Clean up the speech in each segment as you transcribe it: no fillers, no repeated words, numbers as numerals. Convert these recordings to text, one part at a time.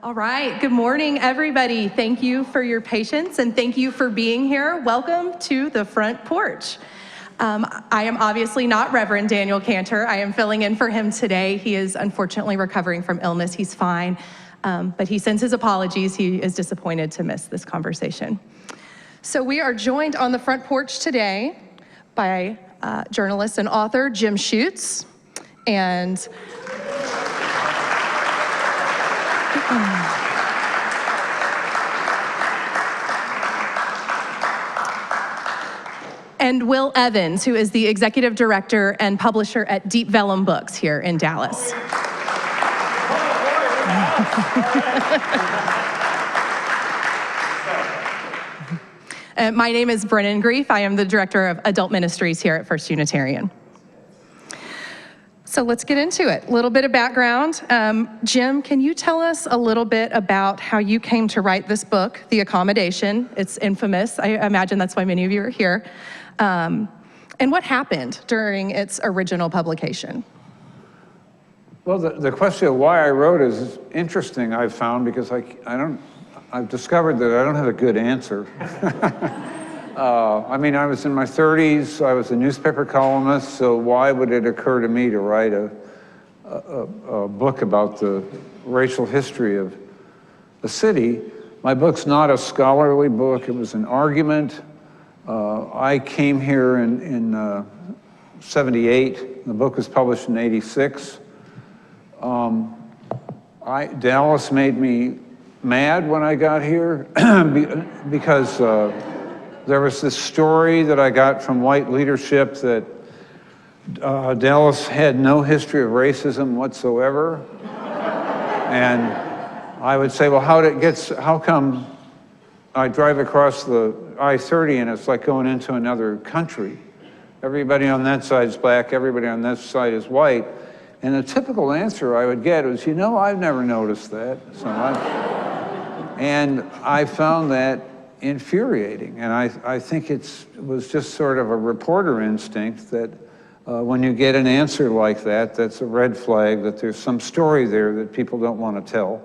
All right, good morning, everybody. Thank you for your patience and thank you for being here. Welcome to the front porch. I am obviously not Reverend Daniel Cantor. I am filling in for him today. He is unfortunately recovering from illness. He's fine, but he sends his apologies. He is disappointed to miss this conversation. So we are joined on the front porch today by journalist and author Jim Schutze and Will Evans, who is the executive director and publisher at Deep Elum Books here in Dallas. My name is Brennan Greef. I am the director of adult ministries here at First Unitarian. So let's get into it. A little bit of background. Jim, can you tell us a little bit about how you came to write this book, The Accommodation? It's infamous. I imagine that's why many of you are here. And what happened during its original publication? Well, the question of why I wrote is interesting, I've found, because I've discovered that I don't have a good answer. I mean, I was in my 30s, I was a newspaper columnist, so why would it occur to me to write a book about the racial history of the city? My book's not a scholarly book, it was an argument. I came here in 78, the book was published in 86. Dallas made me mad when I got here because there was this story that I got from white leadership that Dallas had no history of racism whatsoever. And I would say, well, how come I drive across the I-30 and it's like going into another country? Everybody on that side is black, everybody on this side is white. And the typical answer I would get was, I've never noticed that. And I found that infuriating. And I think it was just sort of a reporter instinct that when you get an answer like that, that's a red flag that there's some story there that people don't want to tell.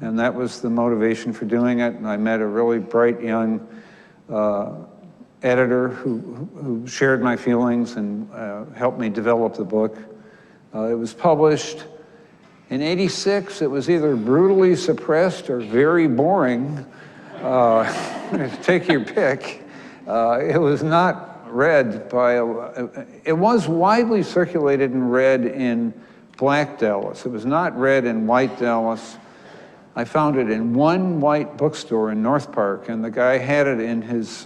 And that was the motivation for doing it. And I met a really bright young editor who shared my feelings and helped me develop the book. It was published in 86. It was either brutally suppressed or very boring. Take your pick. It was not read by, it was widely circulated and read in black Dallas. It was not read in white Dallas. I found it in one white bookstore in North Park, and the guy had it in his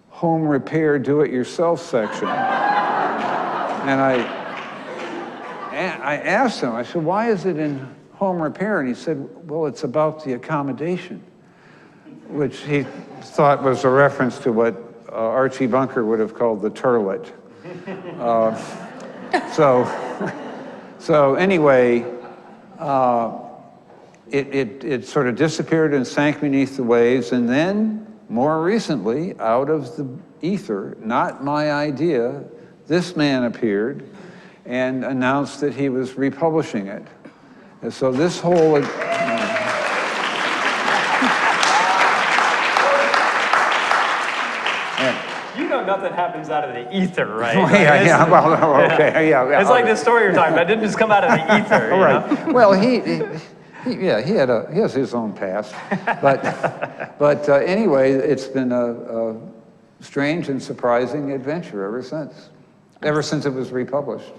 home repair do-it-yourself section. And I asked him, I said, why is it in home repair? And he said, well, it's about the accommodation, which he thought was a reference to what Archie Bunker would have called the turlet. So anyway, it sort of disappeared and sank beneath the waves, and then, more recently, out of the ether, not my idea, this man appeared and announced that he was republishing it. And so this whole... You know nothing happens out of the ether, right? Yeah. It's like this story you're talking about. It didn't just come out of the ether, you know? Well, he has his own past. But anyway, it's been a strange and surprising adventure ever since it was republished.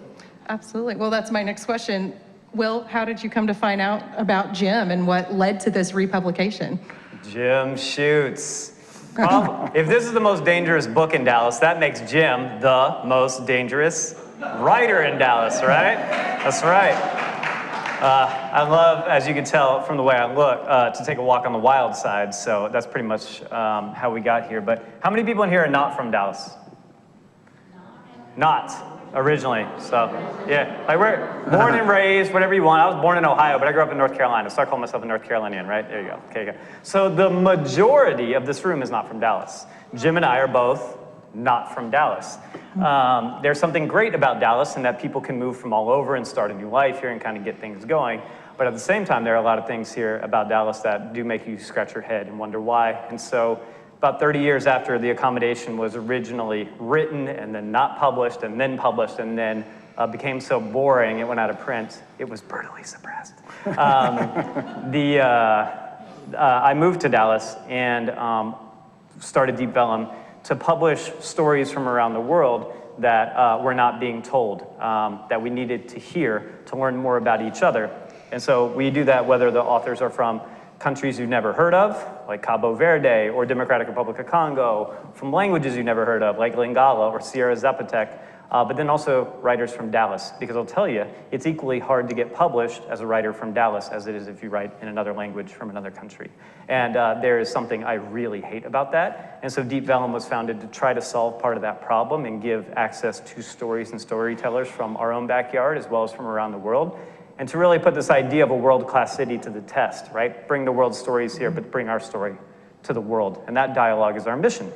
Absolutely. Well, that's my next question. Will, how did you come to find out about Jim and what led to this republication? Jim Schutze. If this is the most dangerous book in Dallas, that makes Jim the most dangerous writer in Dallas, right? That's right. I love, as you can tell from the way I look, to take a walk on the wild side, so that's pretty much how we got here. But how many people in here are not from Dallas? Not originally, so yeah. Like we're born and raised, whatever you want. I was born in Ohio, but I grew up in North Carolina, so I call myself a North Carolinian, right? There you go. Okay. So the majority of this room is not from Dallas. Jim and I are both not from Dallas. There's something great about Dallas in that people can move from all over and start a new life here and kind of get things going. But at the same time, there are a lot of things here about Dallas that do make you scratch your head and wonder why. And so about 30 years after The Accommodation was originally written and then not published and then published and then became so boring it went out of print, it was brutally suppressed. I moved to Dallas and started Deep Elum to publish stories from around the world that were not being told, that we needed to hear to learn more about each other. And so we do that whether the authors are from countries you've never heard of, like Cabo Verde or Democratic Republic of Congo, from languages you've never heard of, like Lingala or Sierra Zapotec, but then also writers from Dallas, because I'll tell you, it's equally hard to get published as a writer from Dallas as it is if you write in another language from another country. And there is something I really hate about that. And so Deep Elum was founded to try to solve part of that problem and give access to stories and storytellers from our own backyard as well as from around the world. And to really put this idea of a world-class city to the test, right? Bring the world's stories here, but bring our story to the world. And that dialogue is our mission.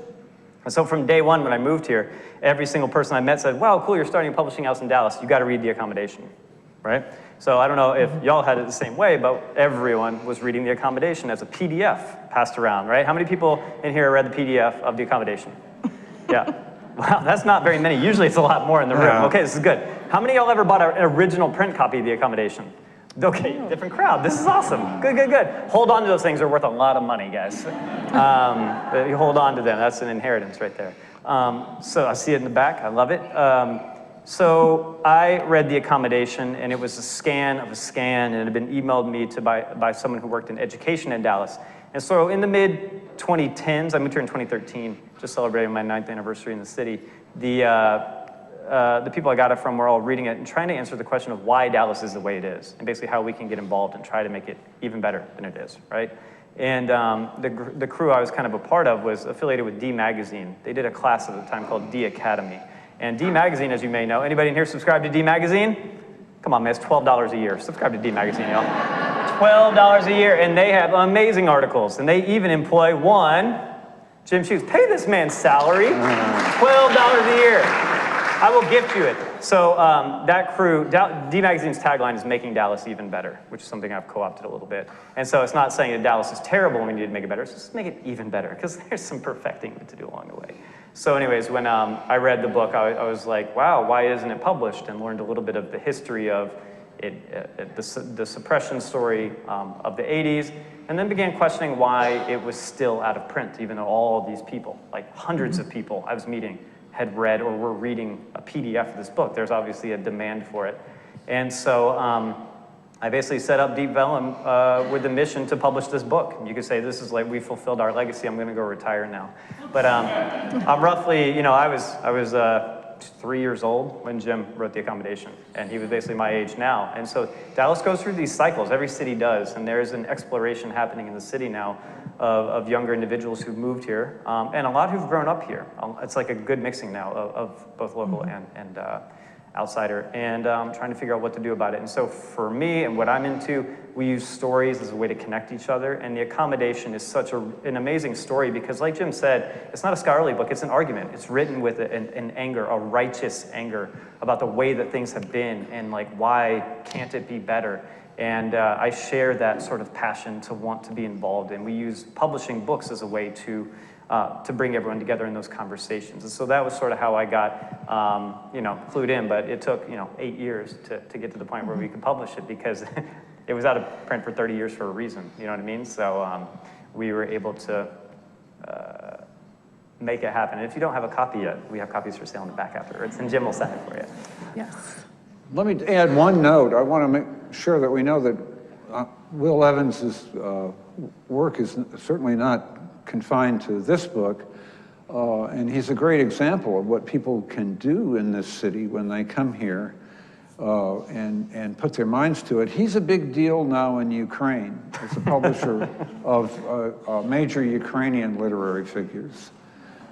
And so from day one when I moved here, every single person I met said, wow, cool, you're starting a publishing house in Dallas. You got to read The Accommodation, right? So I don't know if y'all had it the same way, but everyone was reading The Accommodation as a PDF passed around, right? How many people in here read the PDF of The Accommodation? Yeah. Wow, that's not very many. Usually it's a lot more in the room. Yeah. Okay, this is good. How many of y'all ever bought an original print copy of The Accommodation? Okay, different crowd. This is awesome. Good, good, good. Hold on to those things. They're worth a lot of money, guys. You hold on to them. That's an inheritance right there. So I see it in the back. I love it. So I read The Accommodation, and it was a scan of a scan, and it had been emailed me by someone who worked in education in Dallas. And so in the mid-2010s, I moved here in 2013, just celebrating my 9th anniversary in the city, the people I got it from were all reading it and trying to answer the question of why Dallas is the way it is, and basically how we can get involved and try to make it even better than it is, right? And the crew I was kind of a part of was affiliated with D Magazine. They did a class at the time called D Academy. And D Magazine, as you may know, anybody in here subscribe to D Magazine? Come on, man, it's $12 a year. Subscribe to D Magazine, y'all. $12 a year, and they have amazing articles, and they even employ one, Jim Schutze. Pay this man's salary, $12 a year. I will gift you it. So that crew, D Magazine's tagline is making Dallas even better, which is something I've co-opted a little bit. And so it's not saying that Dallas is terrible and we need to make it better, it's just make it even better, because there's some perfecting to do along the way. So anyways, when I read the book, I was like, wow, why isn't it published? And learned a little bit of the history of the suppression story of the 80s, and then began questioning why it was still out of print, even though all these people, like hundreds of people I was meeting, had read or were reading a PDF of this book. There's obviously a demand for it. And so I basically set up Deep Elum with the mission to publish this book. You could say this is like we fulfilled our legacy. I'm gonna go retire now. But I'm roughly, you know, I was 3 years old when Jim wrote The Accommodation, and he was basically my age now. And so Dallas goes through these cycles, every city does, and there's an exploration happening in the city now of younger individuals who've moved here, and a lot who've grown up here. It's like a good mixing now of both local and outsider, and trying to figure out what to do about it. And so for me and what I'm into, we use stories as a way to connect each other, and The Accommodation is such an amazing story because, like Jim said, it's not a scholarly book, it's an argument. It's written with an anger, a righteous anger about the way that things have been and like why can't it be better. And I share that sort of passion to want to be involved, and we use publishing books as a way to bring everyone together in those conversations. And so that was sort of how I got, clued in, but it took, 8 years to get to the point where we could publish it because it was out of print for 30 years for a reason, you know what I mean? So we were able to make it happen. And if you don't have a copy yet, we have copies for sale in the back afterwards, and Jim will sign it for you. Yes. Let me add one note. I want to make sure that we know that Will Evans's work is certainly not confined to this book, and he's a great example of what people can do in this city when they come here and put their minds to it. He's a big deal now in Ukraine as a publisher of major Ukrainian literary figures,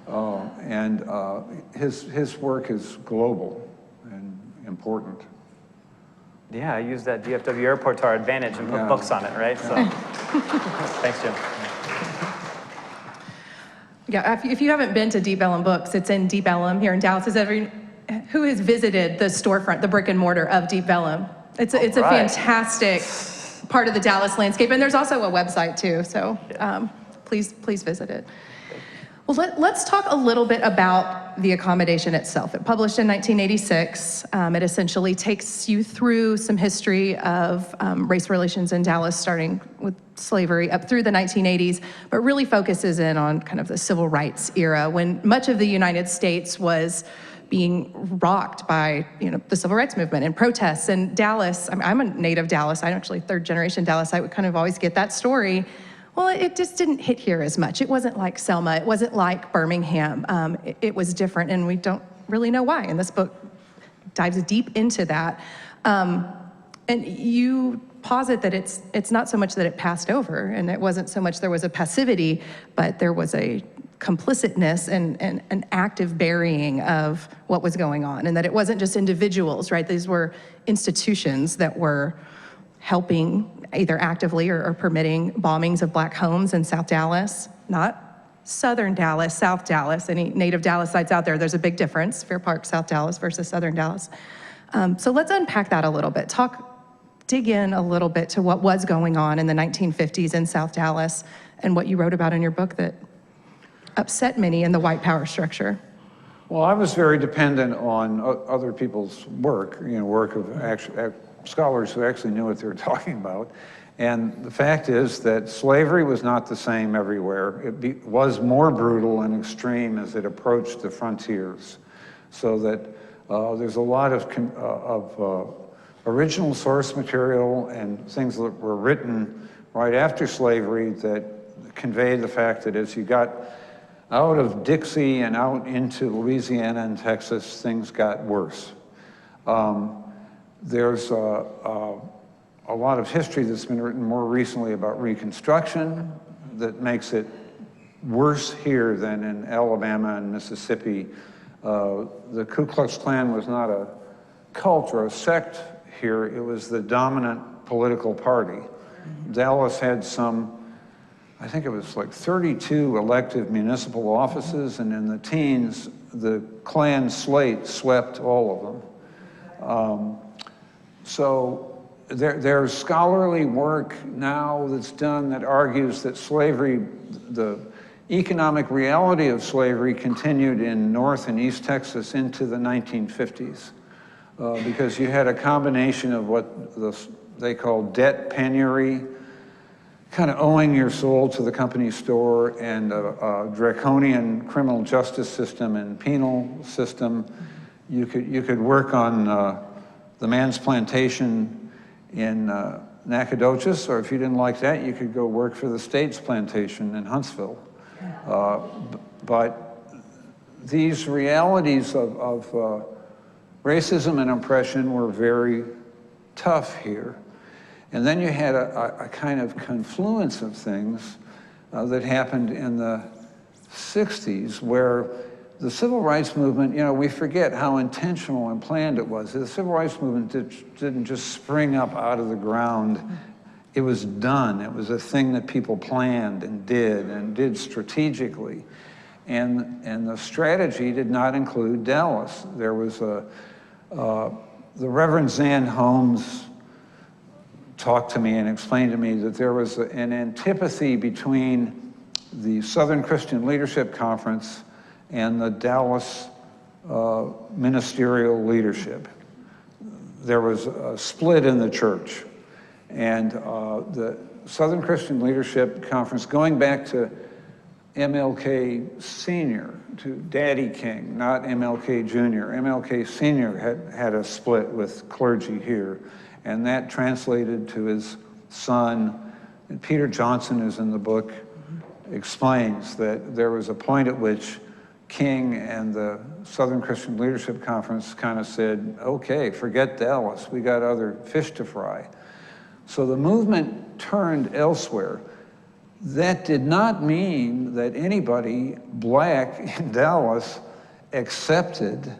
and his work is global and important. Yeah, I use that DFW airport to our advantage and put books on it, right? So, thanks, Jim. Yeah, if you haven't been to Deep Elum Books, it's in Deep Elum here in Dallas. Who has visited the storefront, the brick and mortar of Deep Elum? It's a fantastic part of the Dallas landscape. And there's also a website too, so please visit it. Well, let's talk a little bit about the Accommodation itself. It published in 1986. It essentially takes you through some history of race relations in Dallas, starting with slavery up through the 1980s, but really focuses in on kind of the civil rights era, when much of the United States was being rocked by, the civil rights movement and protests. And Dallas, I'm a native Dallas, I'm actually third generation Dallas, I would kind of always get that story. Well, it just didn't hit here as much. It wasn't like Selma, it wasn't like Birmingham. It was different, and we don't really know why. And this book dives deep into that. And you posit that it's not so much that it passed over, and it wasn't so much there was a passivity, but there was a complicitness and an active burying of what was going on, and that it wasn't just individuals, right? These were institutions that were helping either actively or permitting bombings of black homes in South Dallas, not Southern Dallas, South Dallas. Any native Dallasites out there, there's a big difference, Fair Park, South Dallas versus Southern Dallas. So let's unpack that a little bit. Dig in a little bit to what was going on in the 1950s in South Dallas and what you wrote about in your book that upset many in the white power structure. Well, I was very dependent on other people's work, work of scholars who actually knew what they were talking about. And the fact is that slavery was not the same everywhere. It was more brutal and extreme as it approached the frontiers. So that there's a lot of original source material and things that were written right after slavery that convey the fact that as you got out of Dixie and out into Louisiana and Texas, things got worse. There's a lot of history that's been written more recently about Reconstruction that makes it worse here than in Alabama and Mississippi. The Ku Klux Klan was not a cult or a sect here, it was the dominant political party. Dallas had I think it was like 32 elective municipal offices, and in the teens, the Klan slate swept all of them. So there's scholarly work now that's done that argues that slavery, the economic reality of slavery continued in North and East Texas into the 1950s. Because you had a combination of what they call debt penury, kind of owing your soul to the company store, and a draconian criminal justice system and penal system. You could work on the man's plantation in Nacogdoches, or if you didn't like that, you could go work for the state's plantation in Huntsville. But these realities of racism and oppression were very tough here. And then you had a kind of confluence of things that happened in the 60s, where the civil rights movement, we forget how intentional and planned it was. The civil rights movement didn't just spring up out of the ground. It was done. It was a thing that people planned and did strategically. And the strategy did not include Dallas. There was the Reverend Zinn Holmes talked to me and explained to me that there was an antipathy between the Southern Christian Leadership Conference and the Dallas ministerial leadership. There was a split in the church. And the Southern Christian Leadership Conference, going back to MLK Sr., to Daddy King, not MLK Jr. MLK Sr. had a split with clergy here, and that translated to his son. And Peter Johnson is in the book, explains that there was a point at which King and the Southern Christian Leadership Conference kind of said, okay, forget Dallas, we got other fish to fry. So the movement turned elsewhere. That did not mean that anybody black in Dallas accepted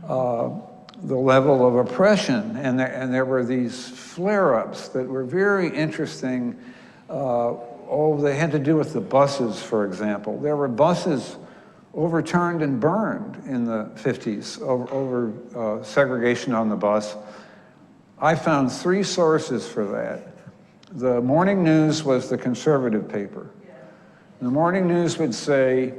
the level of oppression. And there were these flare-ups that were very interesting. They had to do with the buses, for example. There were buses overturned and burned in the 50s over segregation on the bus. I found 3 sources for that. The morning news was the conservative paper. The morning news would say,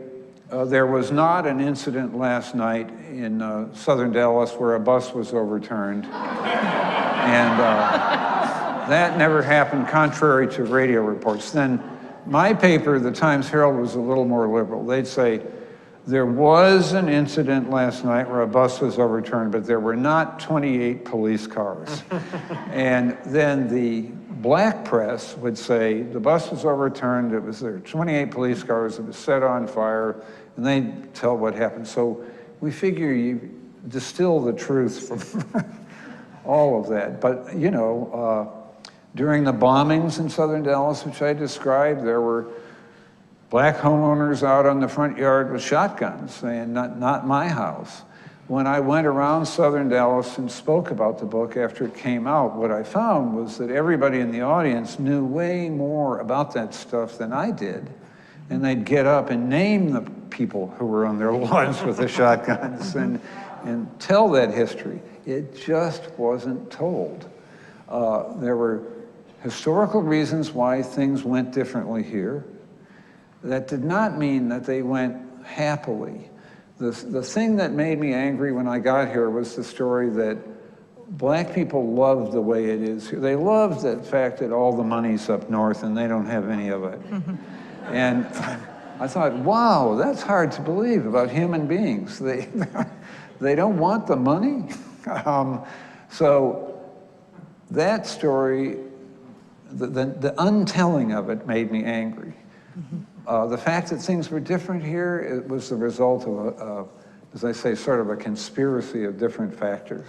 there was not an incident last night in southern Dallas where a bus was overturned. And that never happened, contrary to radio reports. Then my paper, the Times-Herald, was a little more liberal. They'd say, there was an incident last night where a bus was overturned, but there were not 28 police cars. And then the black press would say, the bus was overturned, there were 28 police cars, it was set on fire, and they'd tell what happened. So we figure you distill the truth from all of that. But, you know, during the bombings in southern Dallas, which I described, there were black homeowners out on the front yard with shotguns saying, not my house. When I went around southern Dallas and spoke about the book after it came out, what I found was that everybody in the audience knew way more about that stuff than I did. And they'd get up and name the people who were on their lawns with the shotguns and tell that history. It just wasn't told. There were historical reasons why things went differently here. That did not mean that they went happily. The thing that made me angry when I got here was the story that black people loved the way it is here. They loved the fact that all the money's up north and they don't have any of it. And I thought, wow, that's hard to believe about human beings. They don't want the money. So that story, the untelling of it made me angry. The fact that things were different here, it was the result of, as I say, sort of a conspiracy of different factors.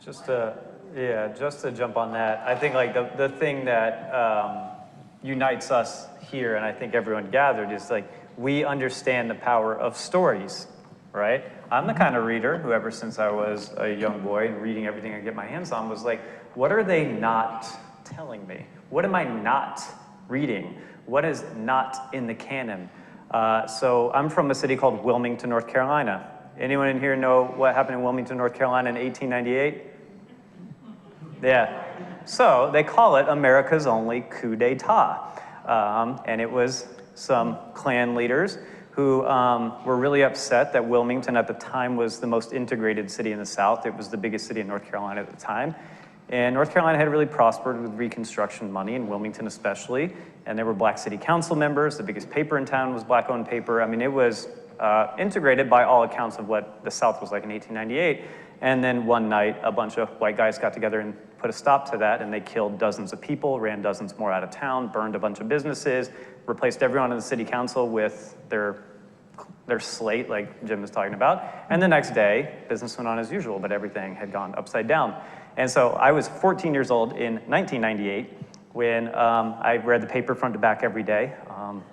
Just to jump on that, I think like the thing that unites us here, and I think everyone gathered, is like we understand the power of stories, right? I'm the kind of reader who, ever since I was a young boy and reading everything I get my hands on, was like, what are they not telling me? What am I not reading? What is not in the canon? So I'm from a city called Wilmington, North Carolina. Anyone in here know what happened in Wilmington, North Carolina in 1898? Yeah. So they call it America's only coup d'etat. And it was some Klan leaders who were really upset that Wilmington at the time was the most integrated city in the South. It was the biggest city in North Carolina at the time. And North Carolina had really prospered with Reconstruction money, and Wilmington especially. And there were black city council members. The biggest paper in town was black-owned paper. I mean, it was integrated by all accounts of what the South was like in 1898. And then one night, a bunch of white guys got together and put a stop to that, and they killed dozens of people, ran dozens more out of town, burned a bunch of businesses, replaced everyone in the city council with their slate, like Jim was talking about. And the next day, business went on as usual, but everything had gone upside down. And so I was 14 years old in 1998 when I read the paper front to back every day,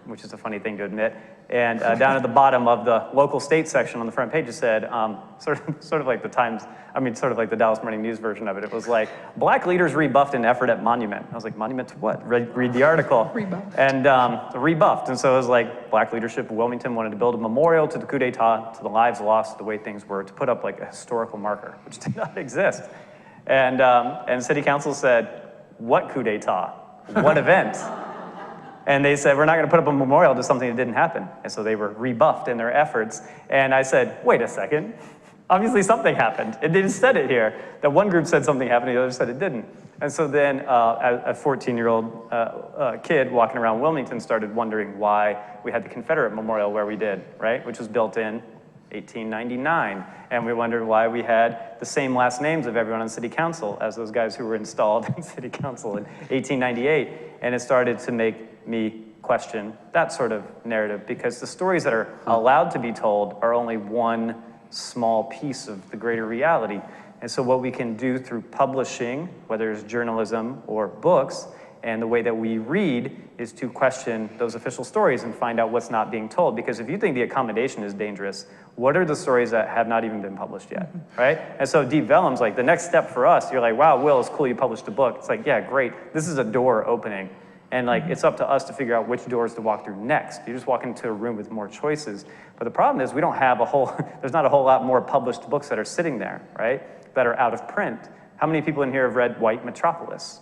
which is a funny thing to admit. And down at the bottom of the local state section on the front page, it said, sort of like the Times, sort of like the Dallas Morning News version of it. It was like, black leaders rebuffed in effort at monument. I was like, monument to what? Read the article. Rebuffed. And rebuffed. And so it was like, black leadership of Wilmington wanted to build a memorial to the coup d'etat, to the lives lost, the way things were, to put up like a historical marker, which did not exist. And city council said, what coup d'etat? What event? And they said, we're not going to put up a memorial to something that didn't happen. And so they were rebuffed in their efforts. And I said, wait a second. Obviously something happened. It didn't said it here. That one group said something happened, the other said it didn't. And so then a 14-year-old kid walking around Wilmington started wondering why we had the Confederate Memorial where we did, right? Which was built in 1899. And we wondered why we had the same last names of everyone on city council as those guys who were installed in city council in 1898. And it started to make me question that sort of narrative, because the stories that are allowed to be told are only one small piece of the greater reality. And so what we can do through publishing, whether it's journalism or books, and the way that we read, is to question those official stories and find out what's not being told. Because if you think the accommodation is dangerous, what are the stories that have not even been published yet, right? And so Deep Elum's like the next step for us. You're like, wow, Will, it's cool you published a book. It's like, yeah, great. This is a door opening. And like, it's up to us to figure out which doors to walk through next. You just walk into a room with more choices. But the problem is we don't have there's not a whole lot more published books that are sitting there, right? That are out of print. How many people in here have read White Metropolis?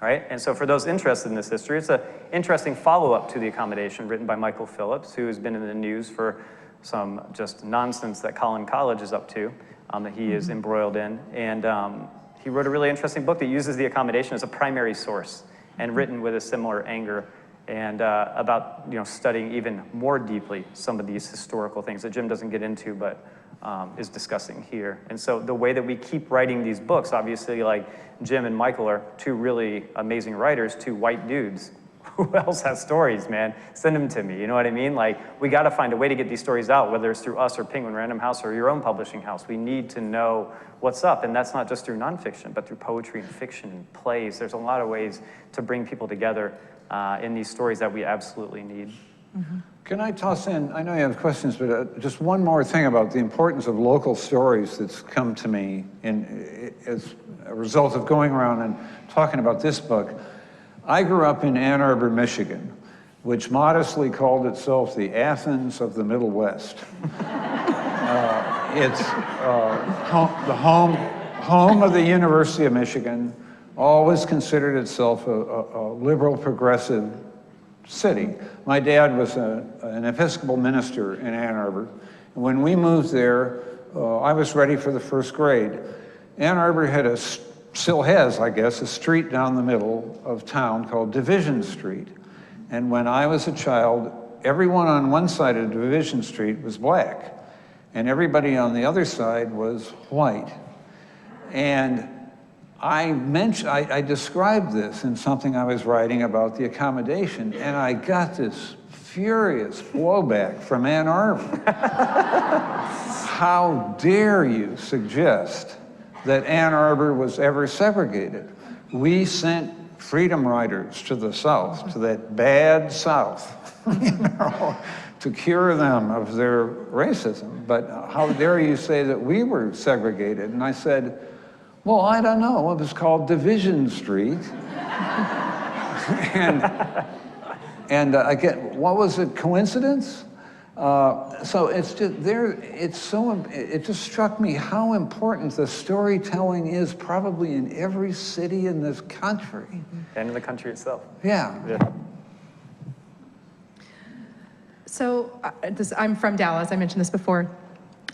right? And so for those interested in this history, it's an interesting follow-up to The Accommodation, written by Michael Phillips, who has been in the news for some just nonsense that Collin College is up to, that he is embroiled in. And he wrote a really interesting book that uses The Accommodation as a primary source, and written with a similar anger, and about studying even more deeply some of these historical things that Jim doesn't get into, but is discussing here. And so the way that we keep writing these books, obviously, like Jim and Michael are two really amazing writers, two white dudes. Who else has stories, man? Send them to me, you know what I mean? Like, we gotta find a way to get these stories out, whether it's through us or Penguin Random House or your own publishing house. We need to know what's up, and that's not just through nonfiction, but through poetry and fiction and plays. There's a lot of ways to bring people together in these stories that we absolutely need. Can I toss in, I know you have questions, but just one more thing about the importance of local stories that's come to me as a result of going around and talking about this book. I grew up in Ann Arbor, Michigan, which modestly called itself the Athens of the Middle West. It's the home of the University of Michigan, always considered itself a liberal progressive city. My dad was an Episcopal minister in Ann Arbor. And when we moved there, I was ready for the first grade. Ann Arbor had still has, I guess, a street down the middle of town called Division Street. And when I was a child, everyone on one side of Division Street was black, and everybody on the other side was white. And I described this in something I was writing about The Accommodation, and I got this furious blowback from Ann Arbor. How dare you suggest that Ann Arbor was ever segregated? We sent freedom riders to the South, to that bad South, to cure them of their racism. But how dare you say that we were segregated? And I said, well, I don't know. It was called Division Street. and again, what was it, coincidence? So it's just it just struck me how important the storytelling is probably in every city in this country. And in the country itself. Yeah. So I'm from Dallas, I mentioned this before.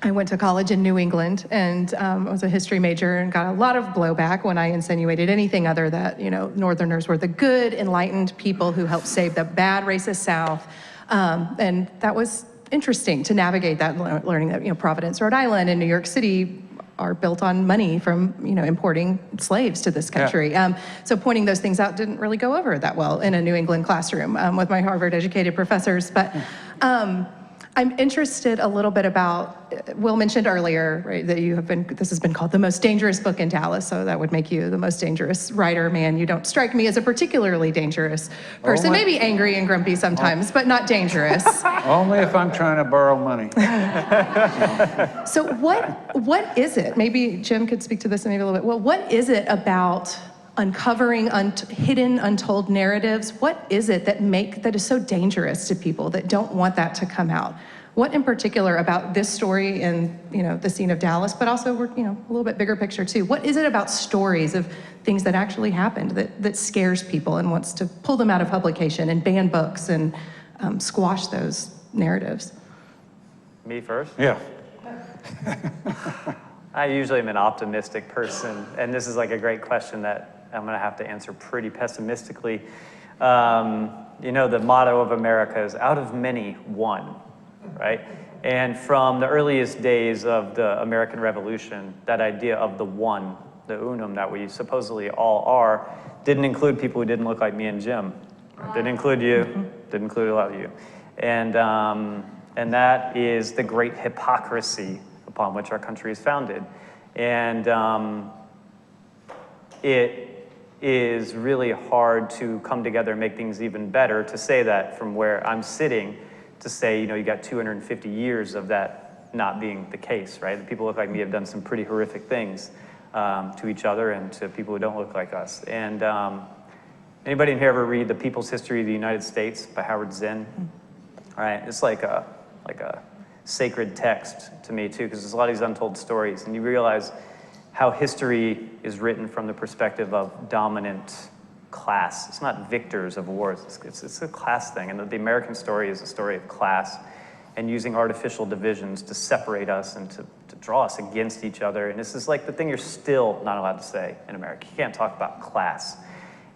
I went to college in New England, and I was a history major and got a lot of blowback when I insinuated anything other that, Northerners were the good, enlightened people who helped save the bad, racist South. And that was interesting to navigate that, learning that, Providence, Rhode Island, and New York City are built on money from, importing slaves to this country. Yeah. So pointing those things out didn't really go over that well in a New England classroom with my Harvard-educated professors. But I'm interested a little bit about, Will mentioned earlier, right, that this has been called the most dangerous book in Dallas, so that would make you the most dangerous writer, man. You don't strike me as a particularly dangerous person, maybe angry and grumpy sometimes, but not dangerous. Only if I'm trying to borrow money. So what is it? Maybe Jim could speak to this maybe a little bit. Well, what is it about uncovering hidden, untold narratives? What is it that is so dangerous to people that don't want that to come out? What in particular about this story and the scene of Dallas, but also a little bit bigger picture too? What is it about stories of things that actually happened that scares people and wants to pull them out of publication and ban books and squash those narratives? Me first? Yeah. I usually am an optimistic person, and this is like a great question that I'm gonna have to answer pretty pessimistically. The motto of America is out of many, one, right? And from the earliest days of the American Revolution, that idea of the one, the unum that we supposedly all are, didn't include people who didn't look like me and Jim. Didn't include you, didn't include a lot of you. And that is the great hypocrisy upon which our country is founded. And it is really hard to come together and make things even better, to say that from where I'm sitting, to say, you got 250 years of that not being the case, right? The people who look like me have done some pretty horrific things to each other and to people who don't look like us. And anybody in here ever read The People's History of the United States by Howard Zinn? All right, it's like a sacred text to me too, because there's a lot of these untold stories, and you realize how history is written from the perspective of dominant class. It's not victors of wars. It's a class thing. And the American story is a story of class and using artificial divisions to separate us and to draw us against each other. And this is like the thing you're still not allowed to say in America. You can't talk about class.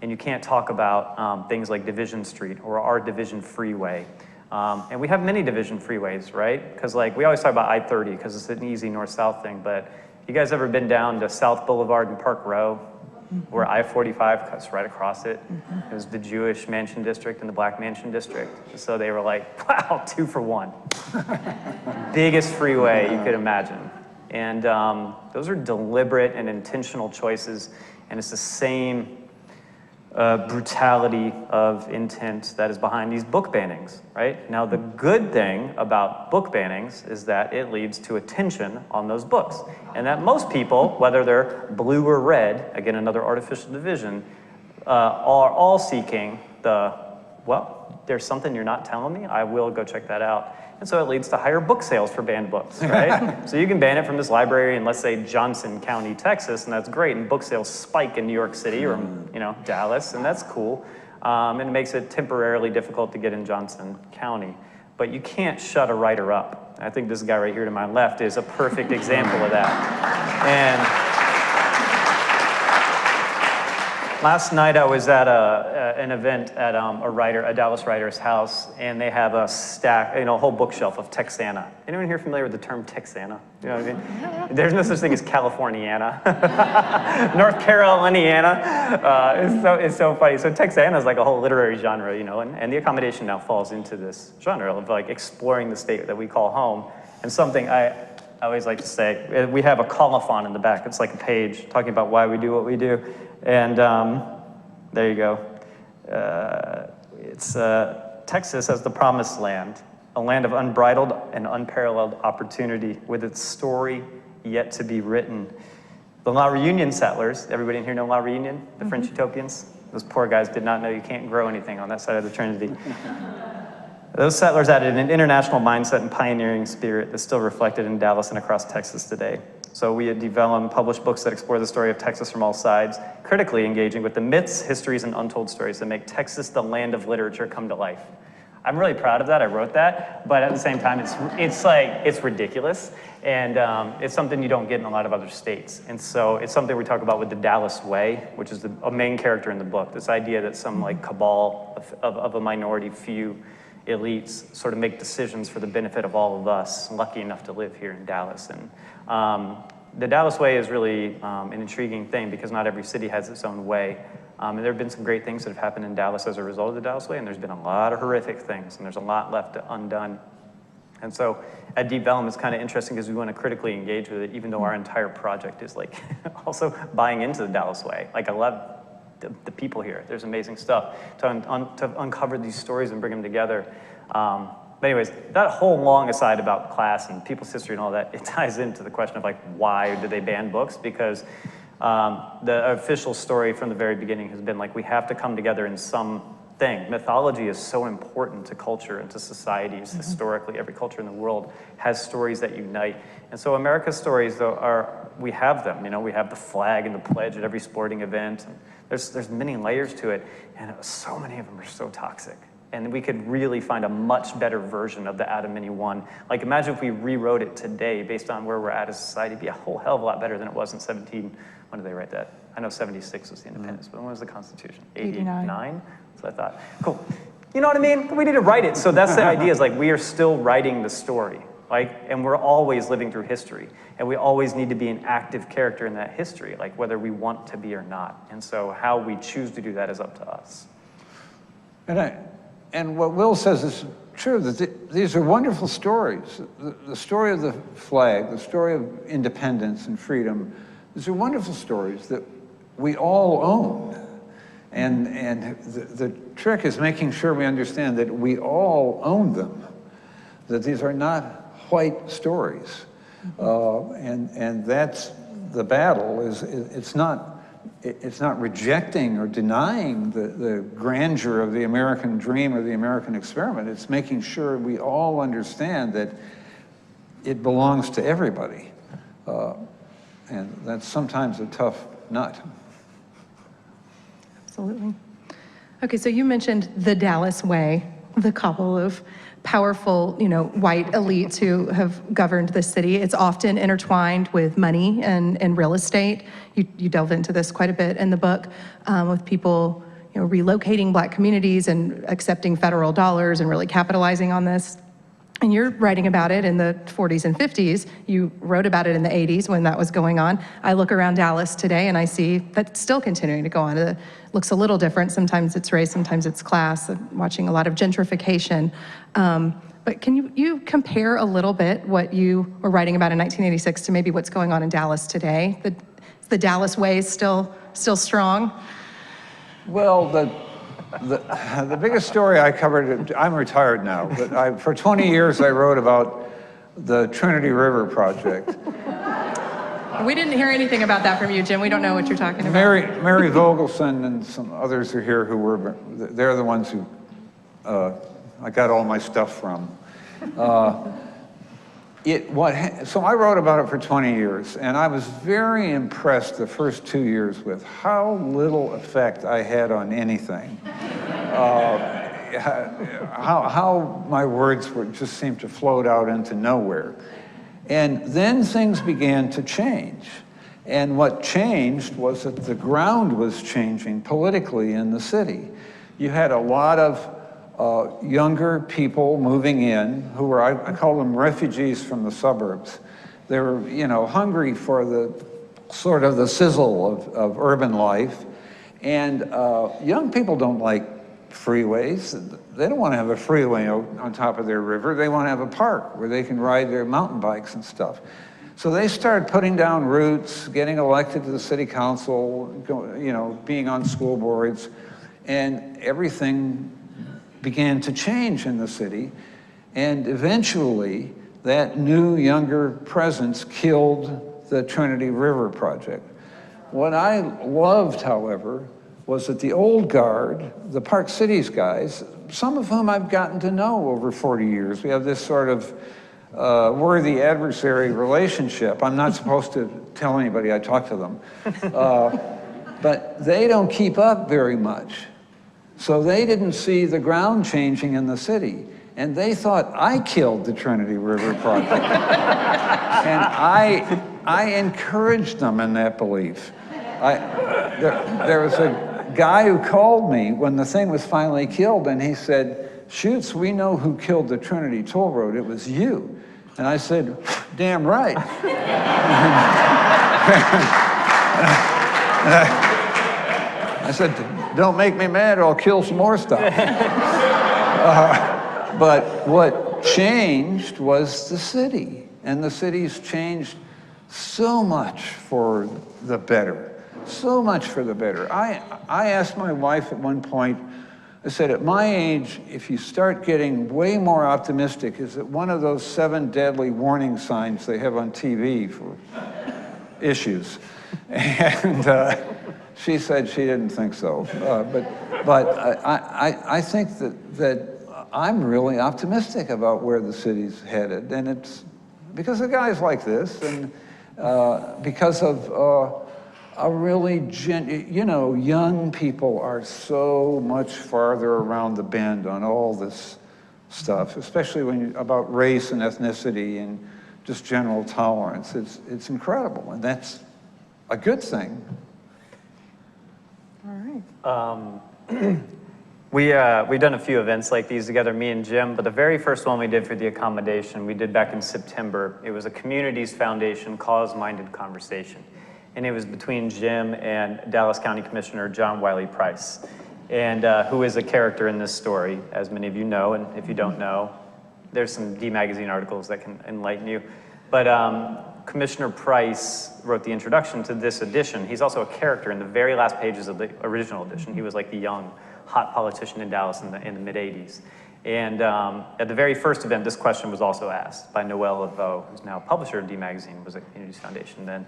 And you can't talk about things like Division Street or our Division Freeway. And we have many division freeways, right? Because like we always talk about I-30 because it's an easy north-south thing, but you guys ever been down to South Boulevard and Park Row where I-45 cuts right across it? It was the Jewish Mansion District and the Black Mansion District. So they were like, wow, 2 for 1. Biggest freeway you could imagine. And those are deliberate and intentional choices, and it's the same brutality of intent that is behind these book bannings, right? Now, the good thing about book bannings is that it leads to attention on those books, and that most people, whether they're blue or red, again, another artificial division, are all seeking well, there's something you're not telling me, I will go check that out. And so it leads to higher book sales for banned books, right? So you can ban it from this library in, let's say, Johnson County, Texas, and that's great. And book sales spike in New York City or, Dallas, and that's cool. And it makes it temporarily difficult to get in Johnson County. But you can't shut a writer up. I think this guy right here to my left is a perfect example of that. And last night I was at an event at a Dallas writer's house, and they have a stack, a whole bookshelf of Texana. Anyone here familiar with the term Texana? You know what I mean? There's no such thing as Californiana. North Caroliniana. It's so funny. So Texana is like a whole literary genre, and the Accommodation now falls into this genre of like exploring the state that we call home. And something I always like to say, we have a colophon in the back. It's like a page talking about why we do what we do. And there you go. It's Texas as the promised land, a land of unbridled and unparalleled opportunity with its story yet to be written. The La Reunion settlers, everybody in here know La Reunion, the French utopians? Those poor guys did not know you can't grow anything on that side of the Trinity. Those settlers added an international mindset and pioneering spirit that's still reflected in Dallas and across Texas today. So we at Deep Elum publish books that explore the story of Texas from all sides, critically engaging with the myths, histories, and untold stories that make Texas the land of literature come to life. I'm really proud of that. I wrote that, but at the same time, it's ridiculous, and it's something you don't get in a lot of other states. And so it's something we talk about with the Dallas Way, which is a main character in the book. This idea that some like cabal of a minority few elites sort of make decisions for the benefit of all of us lucky enough to live here in Dallas. And the Dallas Way is really an intriguing thing because not every city has its own way. And there have been some great things that have happened in Dallas as a result of the Dallas Way, and there's been a lot of horrific things, and there's a lot left undone. And so at Deep Elum, it's kind of interesting because we want to critically engage with it, even though our entire project is like also buying into the Dallas Way. Like I love the people here. There's amazing stuff to uncover these stories and bring them together. But anyways, that whole long aside about class and people's history and all that, it ties into the question of like, why do they ban books? Because the official story from the very beginning has been like, we have to come together in something. Mythology is so important to culture and to societies. Historically, every culture in the world has stories that unite. And so America's stories, though, we have them. We have the flag and the pledge at every sporting event. And there's many layers to it, and so many of them are so toxic. And we could really find a much better version of the Adam Mini one. Like imagine if we rewrote it today based on where we're at as a society, it'd be a whole hell of a lot better than it was in when did they write that? I know 76 was the independence, but when was the Constitution? 89? That's what I thought. Cool. You know what I mean? We need to write it. So that's the idea, is like we are still writing the story. And we're always living through history. And we always need to be an active character in that history, like whether we want to be or not. And so how we choose to do that is up to us. And what Will says is true, that these are wonderful stories. The story of the flag, the story of independence and freedom, these are wonderful stories that we all own. And the trick is making sure we understand that we all own them, that these are not white stories. And that's the battle, it's not rejecting or denying the grandeur of the American dream or the American experiment. It's making sure we all understand that it belongs to everybody. And that's sometimes a tough nut. Absolutely. Okay, so you mentioned the Dallas way, the couple of powerful, white elites who have governed the city. It's often intertwined with money and real estate. You delve into this quite a bit in the book, with people, relocating Black communities and accepting federal dollars and really capitalizing on this. And you're writing about it in the 40s and 50s. You wrote about it in the 80s when that was going on. I look around Dallas today and I see that's still continuing to go on. It looks a little different. Sometimes it's race, sometimes it's class. I'm watching a lot of gentrification. But can you compare a little bit what you were writing about in 1986 to maybe what's going on in Dallas today? The Dallas way is still strong? Well, the biggest story I covered, I'm retired now, but for 20 years I wrote about the Trinity River Project. We didn't hear anything about that from you, Jim. We don't know what you're talking about. Mary Vogelson and some others are here they're the ones who I got all my stuff from. So I wrote about it for 20 years, and I was very impressed the first 2 years with how little effect I had on anything. How my words just seemed to float out into nowhere. And then things began to change. And what changed was that the ground was changing politically in the city. You had a lot of younger people moving in who were, I call them refugees from the suburbs. They were, hungry for the sort of the sizzle of urban life. And young people don't like freeways. They don't want to have a freeway on top of their river. They want to have a park where they can ride their mountain bikes and stuff. So they started putting down roots, getting elected to the city council, being on school boards, and everything began to change in the city. And eventually, that new, younger presence killed the Trinity River Project. What I loved, however, was that the old guard, the Park Cities guys, some of whom I've gotten to know over 40 years, we have this sort of worthy adversary relationship. I'm not supposed to tell anybody I talk to them. But they don't keep up very much. So they didn't see the ground changing in the city. And they thought I killed the Trinity River Project. And I encouraged them in that belief. There was a guy who called me when the thing was finally killed, and he said, "Schutze, we know who killed the Trinity Toll Road. It was you." And I said, "Damn right." I said, "Don't make me mad or I'll kill some more stuff." But what changed was the city. And the city's changed so much for the better. So much for the better. I asked my wife at one point, I said, at my age, if you start getting way more optimistic, is it one of those 7 deadly warning signs they have on TV for issues? And she said she didn't think so. But I think that I'm really optimistic about where the city's headed. And it's because of guys like this, and because of a really, young people are so much farther around the bend on all this stuff, especially about race and ethnicity and just general tolerance. It's incredible, and that's a good thing. All right. We've done a few events like these together, me and Jim, but the very first one we did for the Accommodation, we did back in September. It was a Communities Foundation cause-minded conversation. And it was between Jim and Dallas County Commissioner John Wiley Price, and who is a character in this story, as many of you know, and if you don't know, there's some D Magazine articles that can enlighten you. But Commissioner Price wrote the introduction to this edition. He's also a character in the very last pages of the original edition. He was like the young, hot politician in Dallas in the mid-'80s. And at the very first event, this question was also asked by Noel Laveau, who's now publisher of D Magazine, was at Communities Foundation then.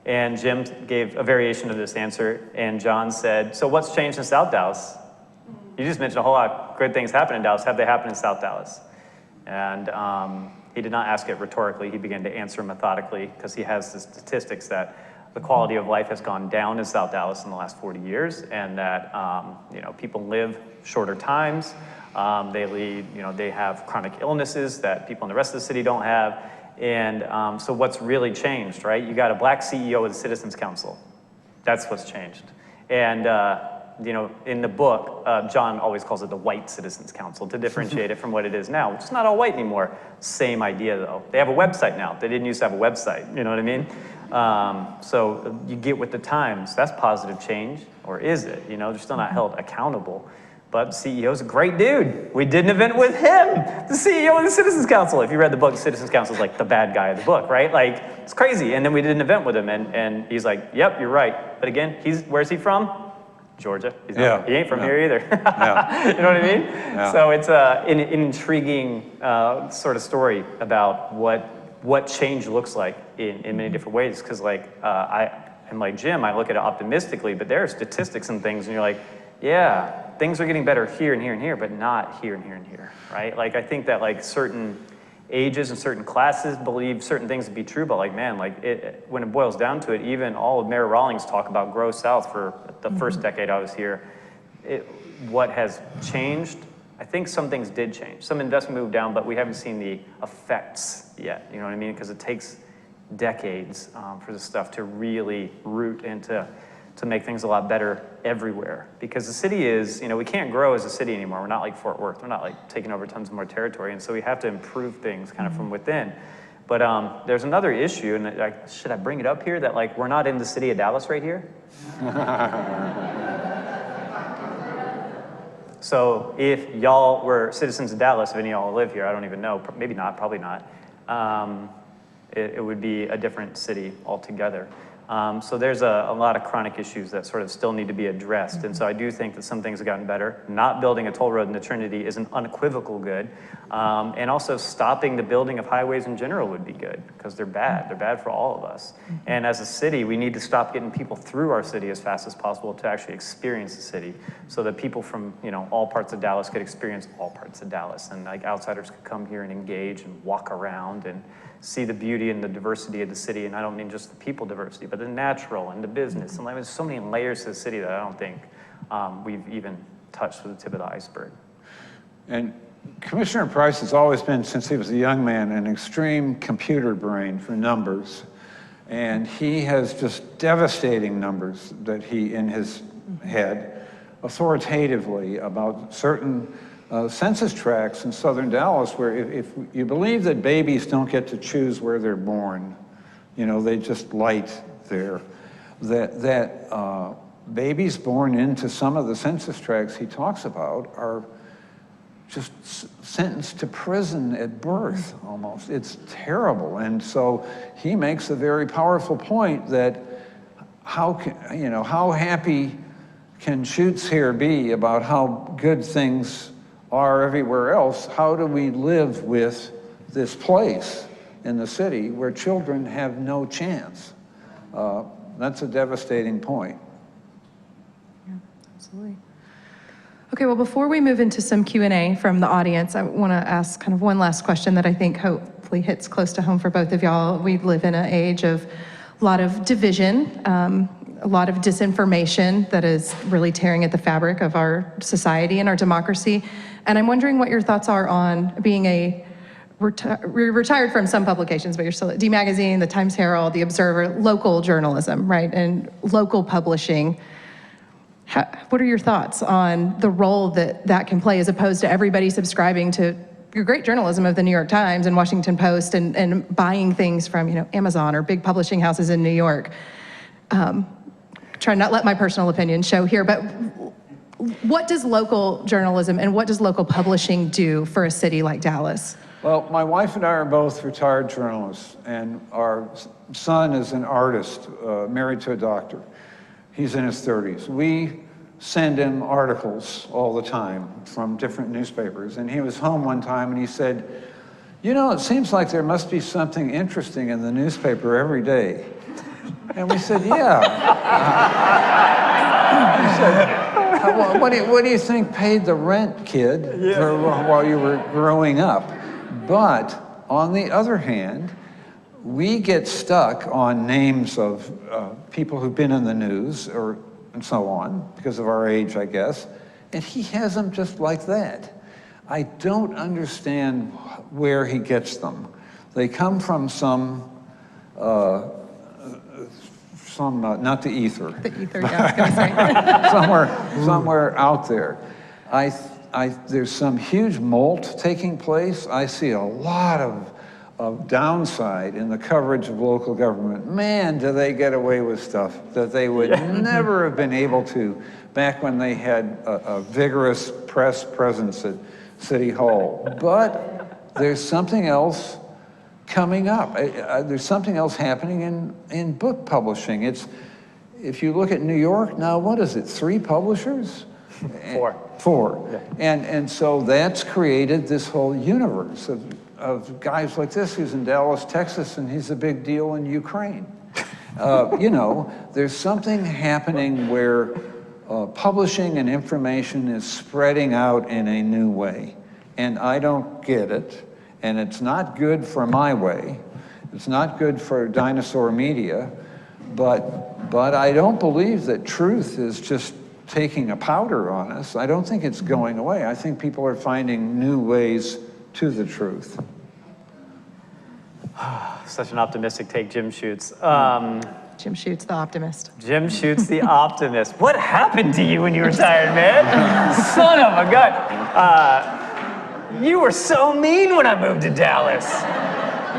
And Jim gave a variation of this answer, and John said, "So what's changed in South Dallas? You just mentioned a whole lot of good things happen in Dallas. Have they happened in South Dallas?" And he did not ask it rhetorically. He began to answer methodically, because he has the statistics that the quality of life has gone down in South Dallas in the last 40 years, and that people live shorter times. They have chronic illnesses that people in the rest of the city don't have. And so what's really changed, right? You got a black CEO of the Citizens Council. That's what's changed. And in the book, John always calls it the White Citizens Council to differentiate it from what it is now, which is not all white anymore. Same idea though. They have a website now. They didn't used to have a website, you know what I mean? So you get with the times. That's positive change, or is it? They're still not held accountable. But the CEO's a great dude. We did an event with him, the CEO of the Citizens Council. If you read the book, the Citizens Council is like the bad guy of the book, right? Like, it's crazy. And then we did an event with him, and he's like, yep, you're right. But again, where's he from? Georgia. He ain't from here either. You know what I mean? Yeah. So it's an intriguing sort of story about what change looks like in many different ways. Because I'm like Jim, I look at it optimistically, but there are statistics and things, and you're like, yeah, things are getting better here and here and here, but not here and here and here, right? Like, I think that certain ages and certain classes believe certain things to be true, but when it boils down to it, even all of Mayor Rawlings talk about Grow South for the first decade I was here. What has changed? I think some things did change. Some investment moved down, but we haven't seen the effects yet, you know what I mean? Because it takes decades for this stuff to really root into to make things a lot better everywhere. Because the city is, we can't grow as a city anymore. We're not like Fort Worth. We're not taking over tons more territory. And so we have to improve things kind of from within. But there's another issue, and should I bring it up here, that we're not in the city of Dallas right here? So if y'all were citizens of Dallas, if any of y'all live here, I don't even know, maybe not, probably not, it would be a different city altogether. So there's a lot of chronic issues that sort of still need to be addressed. And so I do think that some things have gotten better. Not building a toll road in the Trinity is an unequivocal good. And also stopping the building of highways in general would be good, because they're bad. They're bad for all of us. And as a city, we need to stop getting people through our city as fast as possible to actually experience the city, so that people from all parts of Dallas could experience all parts of Dallas. And outsiders could come here and engage and walk around and see the beauty and the diversity of the city. And I don't mean just the people diversity, but the natural and the business. And there's so many layers to the city that I don't think we've even touched with the tip of the iceberg. And Commissioner Price has always been, since he was a young man, an extreme computer brain for numbers. And he has just devastating numbers that he, in his head, authoritatively about certain census tracts in southern Dallas, where if you believe that babies don't get to choose where they're born, they just light there, that babies born into some of the census tracts he talks about are just sentenced to prison at birth, almost. It's terrible. And so he makes a very powerful point that how happy can Schutze here be about how good things are everywhere else? How do we live with this place in the city where children have no chance? That's a devastating point. Yeah, absolutely. Okay, well, before we move into some Q&A from the audience, I want to ask kind of one last question that I think hopefully hits close to home for both of y'all. We live in an age of a lot of division, a lot of disinformation that is really tearing at the fabric of our society and our democracy. And I'm wondering what your thoughts are on being retired from some publications, but you're still at D Magazine, the Times Herald, the Observer, local journalism, right, and local publishing. What are your thoughts on the role that can play, as opposed to everybody subscribing to your great journalism of the New York Times and Washington Post and buying things from Amazon or big publishing houses in New York? Try not let my personal opinion show here, but what does local journalism and what does local publishing do for a city like Dallas? Well, my wife and I are both retired journalists, and our son is an artist, married to a doctor. He's in his 30s. We send him articles all the time from different newspapers, and he was home one time and he said, it seems like there must be something interesting in the newspaper every day. And we said, yeah. He said, what do you think paid the rent, kid, while you were growing up? But on the other hand, we get stuck on names of people who've been in the news and so on, because of our age, I guess, and he has them just like that. I don't understand where he gets them. They come from some not the ether. The ether, yeah, I was gonna say. somewhere out there. There's some huge molt taking place. I see a lot of downside in the coverage of local government. Man, do they get away with stuff that they would never have been able to back when they had a vigorous press presence at City Hall. But there's something else coming up. There's something else happening in book publishing. If you look at New York now, what is it, 3 publishers? 4. Yeah. And so that's created this whole universe of guys like this who's in Dallas, Texas, and he's a big deal in Ukraine. There's something happening where publishing and information is spreading out in a new way. And I don't get it. And it's not good for my way. It's not good for dinosaur media. But I don't believe that truth is just taking a powder on us. I don't think it's going away. I think people are finding new ways to the truth. Such an optimistic take, Jim Schutze. Jim Schutze, the optimist. Jim Schutze, the optimist. What happened to you when you retired, man? Son of a gun. You were so mean when I moved to Dallas.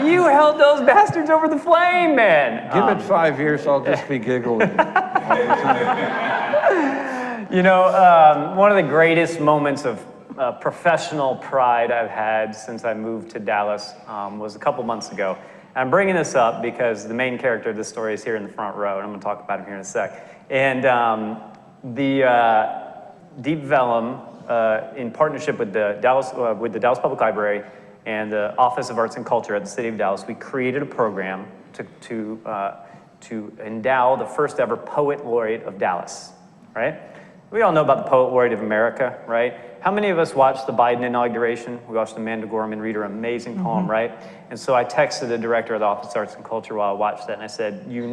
You held those bastards over the flame, man. Give it 5 years, I'll just be giggling all the time. One of the greatest moments of professional pride I've had since I moved to Dallas was a couple months ago. I'm bringing this up because the main character of this story is here in the front row, and I'm going to talk about him here in a sec. And the Deep Elum, in partnership with the Dallas Public Library and the Office of Arts and Culture at the City of Dallas, we created a program to endow the first ever Poet Laureate of Dallas, right? We all know about the Poet Laureate of America, right? How many of us watched the Biden inauguration? We watched Amanda Gorman read her amazing poem, right? And so I texted the director of the Office of Arts and Culture while I watched that, and I said, you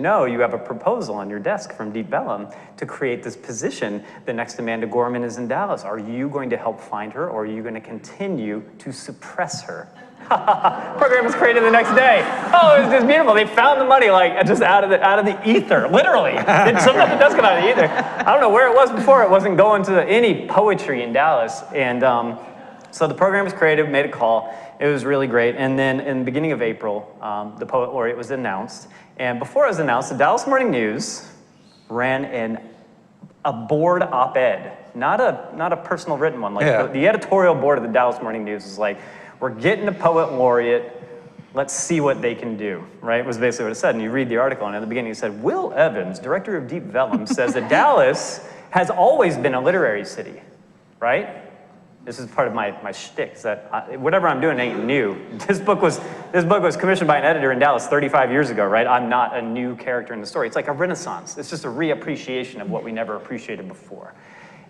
have a proposal on your desk from Deep Elum to create this position the next Amanda Gorman is in Dallas. Are you going to help find her, or are you going to continue to suppress her? Program was created the next day. Oh, it was just beautiful. They found the money just out of the ether, literally. Sometimes it does come out of the ether. I don't know where it was before. It wasn't going to any poetry in Dallas. And so the program was created, made a call. It was really great. And then in the beginning of April, the Poet Laureate was announced. And before it was announced, the Dallas Morning News ran a board op-ed, not a personal written one. The editorial board of the Dallas Morning News was like, we're getting a Poet Laureate, let's see what they can do, right? Was basically what it said. And you read the article, and at the beginning it said, Will Evans, director of Deep Elum, says that Dallas has always been a literary city, right? This is part of my shtick, is that whatever I'm doing ain't new. This book was commissioned by an editor in Dallas 35 years ago, right? I'm not a new character in the story. It's like a renaissance. It's just a reappreciation of what we never appreciated before.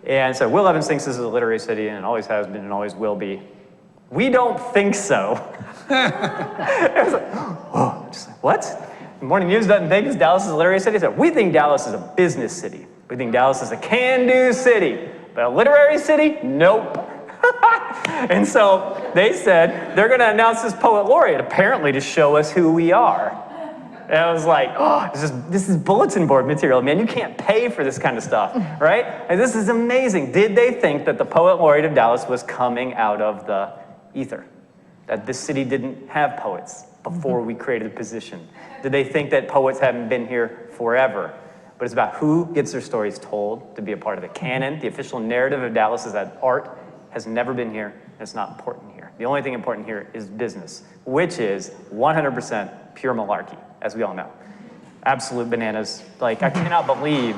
And so Will Evans thinks this is a literary city, and it always has been and always will be. We don't think so. It was like, oh, just like, what? The Morning News doesn't think Dallas is a literary city. So we think Dallas is a business city. We think Dallas is a can-do city. But a literary city? Nope. And so they said they're going to announce this Poet Laureate, apparently to show us who we are. And I was like, oh, this is bulletin board material, man. You can't pay for this kind of stuff, right? And this is amazing. Did they think that the Poet Laureate of Dallas was coming out of the ether? That this city didn't have poets before we created the position? Did they think that poets haven't been here forever? But it's about who gets their stories told to be a part of the canon. The official narrative of Dallas is that art has never been here, and it's not important here. The only thing important here is business, which is 100% pure malarkey, as we all know. Absolute bananas. Like, I cannot believe,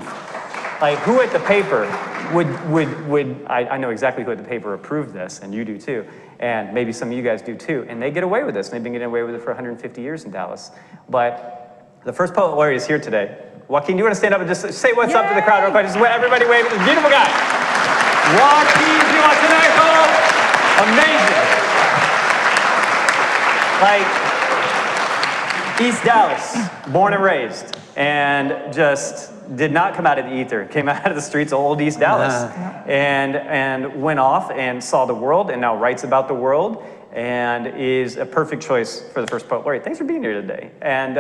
like, who at the paper would I know exactly who at the paper approved this, and you do too, and maybe some of you guys do too, and they get away with this, and they've been getting away with it for 150 years in Dallas. But the first Poet Laureate is here today. Joaquin, do you want to stand up and just say what's up to the crowd real quick? Just everybody wave at this beautiful guy. Joaquin Zihuatanejo. Amazing. Like, East Dallas, born and raised, and just did not come out of the ether. Came out of the streets of old East Dallas, and went off and saw the world, and now writes about the world, and is a perfect choice for the first poet laureate. Thanks for being here today. And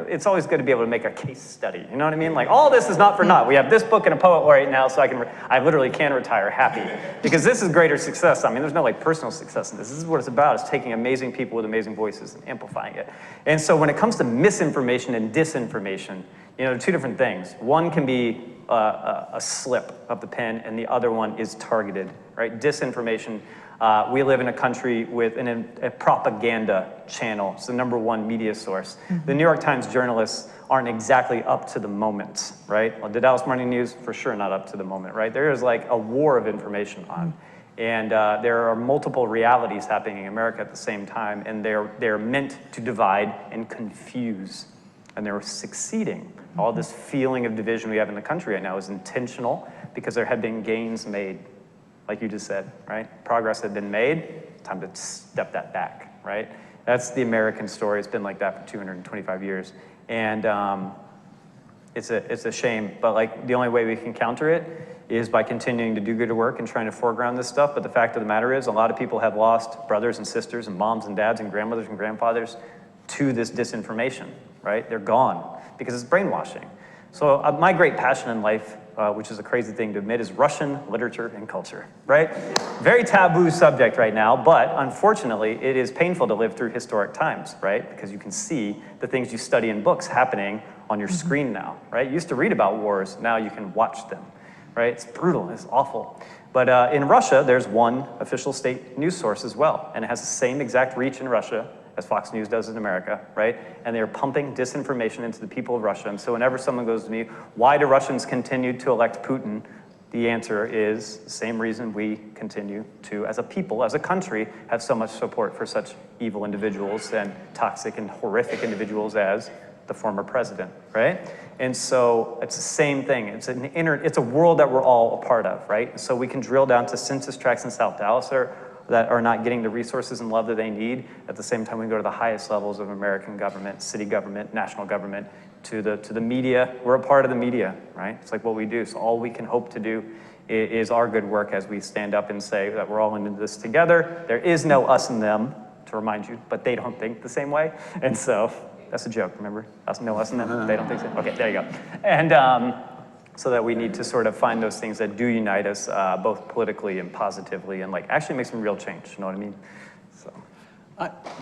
it's always good to be able to make a case study. You know what I mean? Like, all this is not for naught. We have this book and a poet laureate now, so I literally can retire happy, because this is greater success. I mean, there's no like personal success in this. This is what it's about. It's taking amazing people with amazing voices and amplifying it. And so when it comes to misinformation and disinformation, you know, they're two different things. One can be a slip of the pen, and the other one is targeted, right? Disinformation. We live in a country with a propaganda channel. It's the #1 media source. The New York Times journalists aren't exactly up to the moment, right? Well, the Dallas Morning News, for sure not up to the moment, right? There is like a war of information on. And there are multiple realities happening in America at the same time, and they're meant to divide and confuse. And they're succeeding. All this feeling of division we have in the country right now is intentional, because there have been gains made. Like you just said, right? Progress had been made, time to step that back, right? That's the American story. It's been like that for 225 years. And it's a shame, but like the only way we can counter it is by continuing to do good work and trying to foreground this stuff. But the fact of the matter is, a lot of people have lost brothers and sisters and moms and dads and grandmothers and grandfathers to this disinformation, right? They're gone because it's brainwashing. So my great passion in life, which is a crazy thing to admit, is Russian literature and culture, right? Very taboo subject right now, but unfortunately, it is painful to live through historic times, right? Because you can see the things you study in books happening on your screen now, right? You used to read about wars, now you can watch them, right? It's brutal, it's awful. But in Russia, there's one official state news source as well, and it has the same exact reach in Russia as Fox News does in America, right? And they're pumping disinformation into the people of Russia. And so whenever someone goes to me, why do Russians continue to elect Putin? The answer is the same reason we continue to, as a people, as a country, have so much support for such evil individuals and toxic and horrific individuals as the former president, right? And so it's the same thing. It's a world that we're all a part of, right? So we can drill down to census tracts in South Dallas that are not getting the resources and love that they need. At the same time, we go to the highest levels of American government, city government, national government, to the media. We're a part of the media, right? It's like what we do. So all we can hope to do is our good work as we stand up and say that we're all in this together. There is no us and them, to remind you, but they don't think the same way. And so that's a joke, remember? No us and them, they don't think so. Okay, there you go. And so that we need to sort of find those things that do unite us, both politically and positively, and like actually make some real change, you know what I mean? So.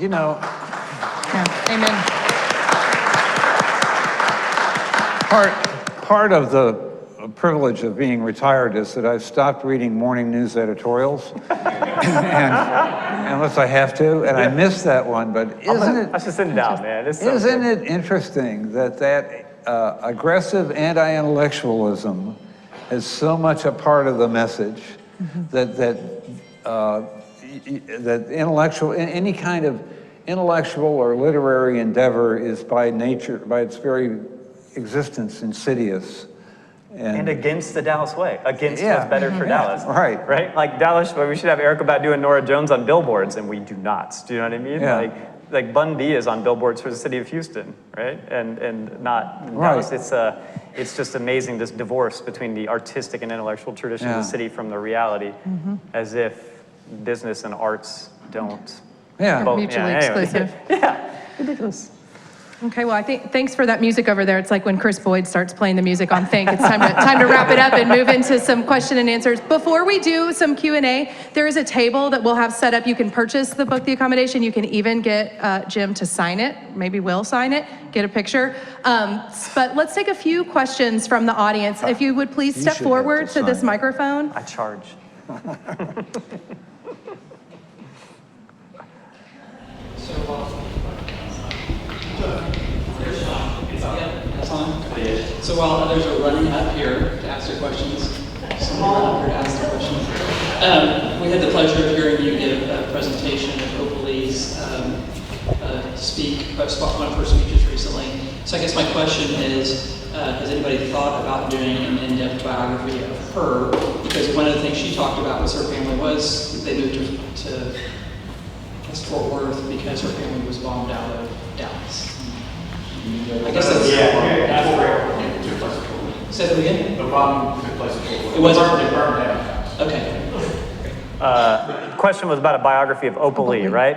You know, Yeah. Amen. part of the privilege of being retired is that I've stopped reading morning news editorials, unless I have to, and I missed that one, but I should send it out, man. Isn't it interesting that aggressive anti-intellectualism is so much a part of the message that any kind of intellectual or literary endeavor is by nature, by its very existence, insidious. And against the Dallas way, against what's better for Dallas. Right. Right? Like Dallas, we should have Erica about doing Nora Jones on billboards, and we do not. Do you know what I mean? Yeah. Like Bun B is on billboards for the city of Houston, right? And not Dallas. It's just amazing, this divorce between the artistic and intellectual tradition of the city from the reality, as if business and arts don't. Mutually exclusive. Yeah, ridiculous. Okay, well, I think thanks for that music over there. It's like when Chris Boyd starts playing the music on Think. It's time to wrap it up and move into some question and answers. Before we do some Q&A, there is a table that we'll have set up. You can purchase the book, The Accommodation. You can even get Jim to sign it. Maybe we'll sign it, get a picture. But let's take a few questions from the audience. If you would please step forward to this microphone. I charge. So while others are running up here to ask their questions, someone run up here to ask their questions. We had the pleasure of hearing you give a presentation of Opal's one of her speeches recently. So I guess my question is, has anybody thought about doing an in-depth biography of her? Because one of the things she talked about was her family they moved to Fort Worth because her family was bombed out of Dallas. I guess that's... Yeah, that's where it took place before. Say that again? The bomb took place before. It was... They burned down. Okay. The question was about a biography of Opal Lee, right?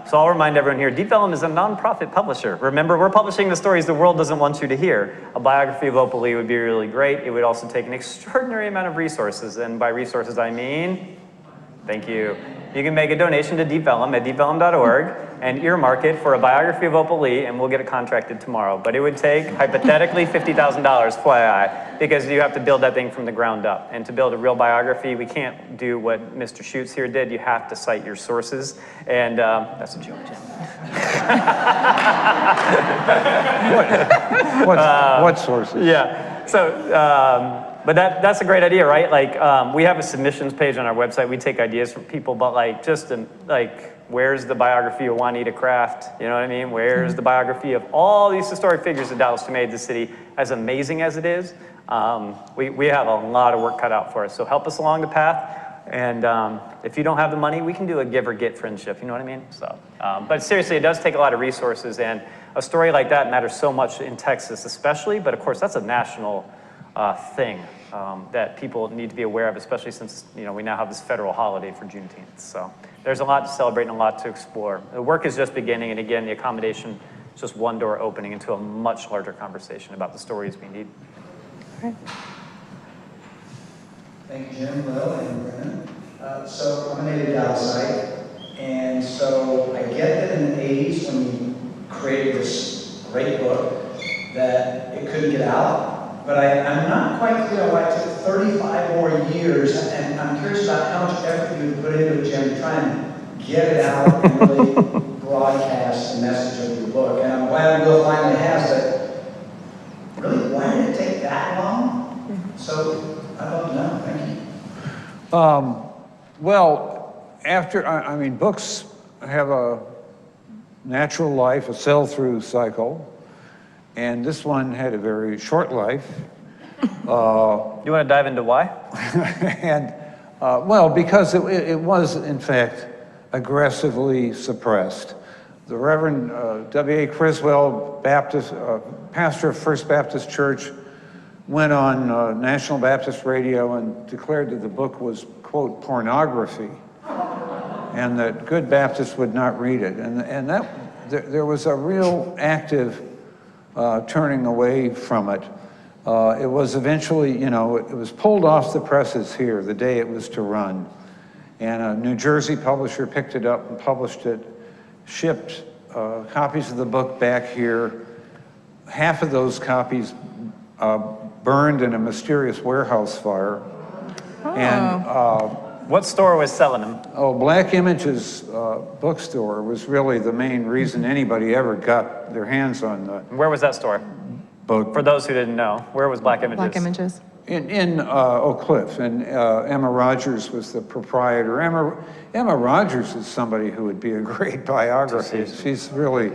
So I'll remind everyone here, Deep Elum is a nonprofit publisher. Remember, we're publishing the stories the world doesn't want you to hear. A biography of Opal Lee would be really great. It would also take an extraordinary amount of resources, and by resources I mean, thank you. You can make a donation to Deep Elum at deepelum.org and earmark it for a biography of Opal Lee, and we'll get it contracted tomorrow. But it would take, hypothetically, $50,000, FYI, because you have to build that thing from the ground up. And to build a real biography, we can't do what Mr. Schutze here did. You have to cite your sources. And that's a joke, Jim. What sources? Yeah. So, but that's a great idea, right? Like, we have a submissions page on our website. We take ideas from people, but like, where's the biography of Juanita Craft? You know what I mean? Where's the biography of all these historic figures of Dallas who made the city as amazing as it is? We have a lot of work cut out for us. So help us along the path. And if you don't have the money, we can do a give or get friendship. You know what I mean? So, but seriously, it does take a lot of resources. And a story like that matters so much in Texas, especially. But of course, that's a national thing that people need to be aware of, especially since we now have this federal holiday for Juneteenth. So there's a lot to celebrate and a lot to explore. The work is just beginning, and again, the accommodation is just one door opening into a much larger conversation about the stories we need. Right. Thank you, Jim, Will, and Brennan. So I'm a native Dallasite, and so I get that in the 80s when you created this great book that it couldn't get out. But I'm not quite clear why it took 35 more years, and I'm curious about how much effort you put into it, Jim, to try and get it out and really broadcast the message of your book. And I'm glad Will finally has it. Really, why did it take that long? So I'd love to know. Thank you. Well, I mean, books have a natural life, a sell-through cycle. And this one had a very short life. You want to dive into why? And, well, because it was, in fact, aggressively suppressed. The Reverend W.A. Criswell, Baptist, pastor of First Baptist Church, went on National Baptist Radio and declared that the book was, quote, pornography, and that good Baptists would not read it. And that there was a real active turning away from it. It was eventually, it was pulled off the presses here the day it was to run. And a New Jersey publisher picked it up and published it, shipped copies of the book back here. Half of those copies burned in a mysterious warehouse fire. Oh. And what store was selling them? Oh, Black Image's bookstore was really the main reason anybody ever got their hands on the Where was that store? book. For those who didn't know, where was Black Images? Black Images. In Oak Cliff, and Emma Rogers was the proprietor. Emma Rogers is somebody who would be a great biography. She's really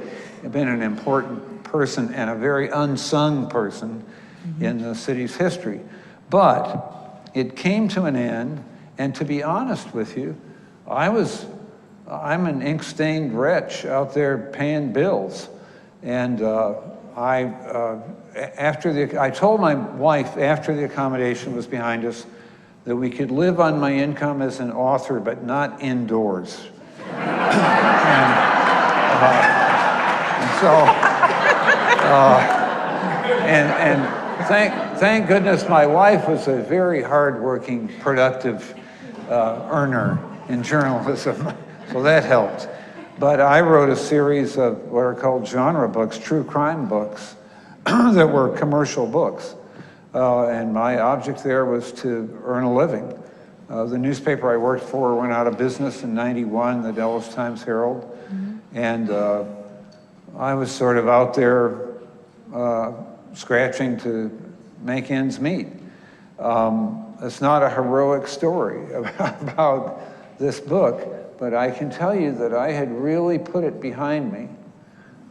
been an important person and a very unsung person in the city's history. But it came to an end. And to be honest with you, I'm an ink-stained wretch out there paying bills. And I told my wife after the accommodation was behind us that we could live on my income as an author, but not indoors. Thank goodness my wife was a very hardworking, productive earner in journalism, so that helped. But I wrote a series of what are called genre books, true crime books, that were commercial books. And my object there was to earn a living. The newspaper I worked for went out of business in '91, the Dallas Times-Herald, and I was sort of out there scratching to make ends meet. It's not a heroic story about this book, but I can tell you that I had really put it behind me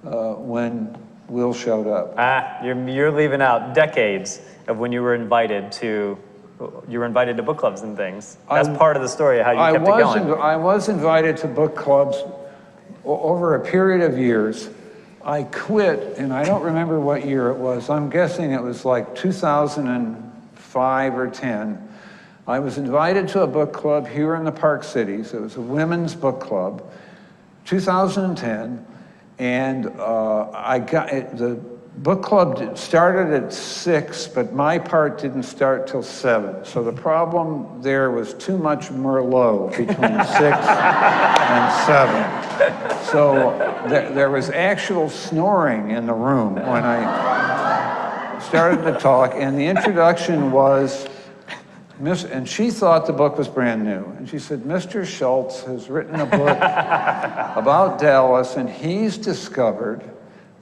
when Will showed up. You're leaving out decades of when you were invited to book clubs and things. That's part of the story, how you kept it going. I was invited to book clubs over a period of years. I quit, and I don't remember what year it was. I'm guessing it was like 2005 or 10. I was invited to a book club here in the Park Cities. It was a women's book club, 2010, and the book club started at 6, but my part didn't start till 7. So the problem there was too much Merlot between 6 and 7. So there was actual snoring in the room when I started to talk, and the introduction was, and she thought the book was brand new. And she said, Mr. Schutze has written a book about Dallas, and he's discovered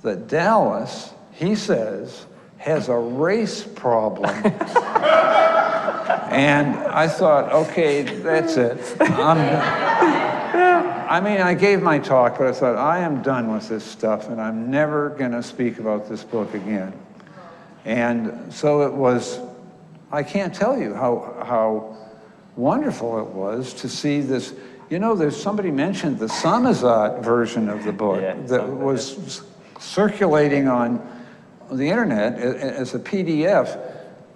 that Dallas, he says, has a race problem. And I thought, okay, that's it. I mean, I gave my talk, but I thought, I am done with this stuff, and I'm never gonna speak about this book again. And so it was, I can't tell you how wonderful it was to see this. You know, there's somebody mentioned the Samizdat version of the book that was circulating on the internet as a PDF.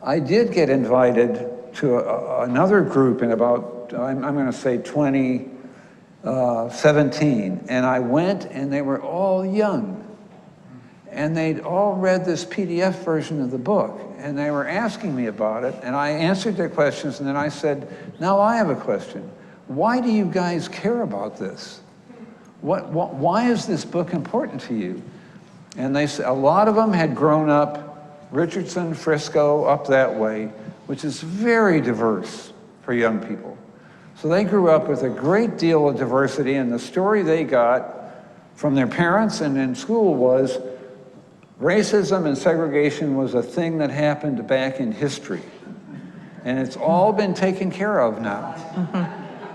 I did get invited to another group in about, I'm going to say 2017, and I went, and they were all young. And they'd all read this PDF version of the book, and they were asking me about it, and I answered their questions, and then I said, now I have a question. Why do you guys care about this? Why is this book important to you? And they said, a lot of them had grown up, Richardson, Frisco, up that way, which is very diverse for young people. So they grew up with a great deal of diversity, and the story they got from their parents and in school was racism and segregation was a thing that happened back in history. And it's all been taken care of now.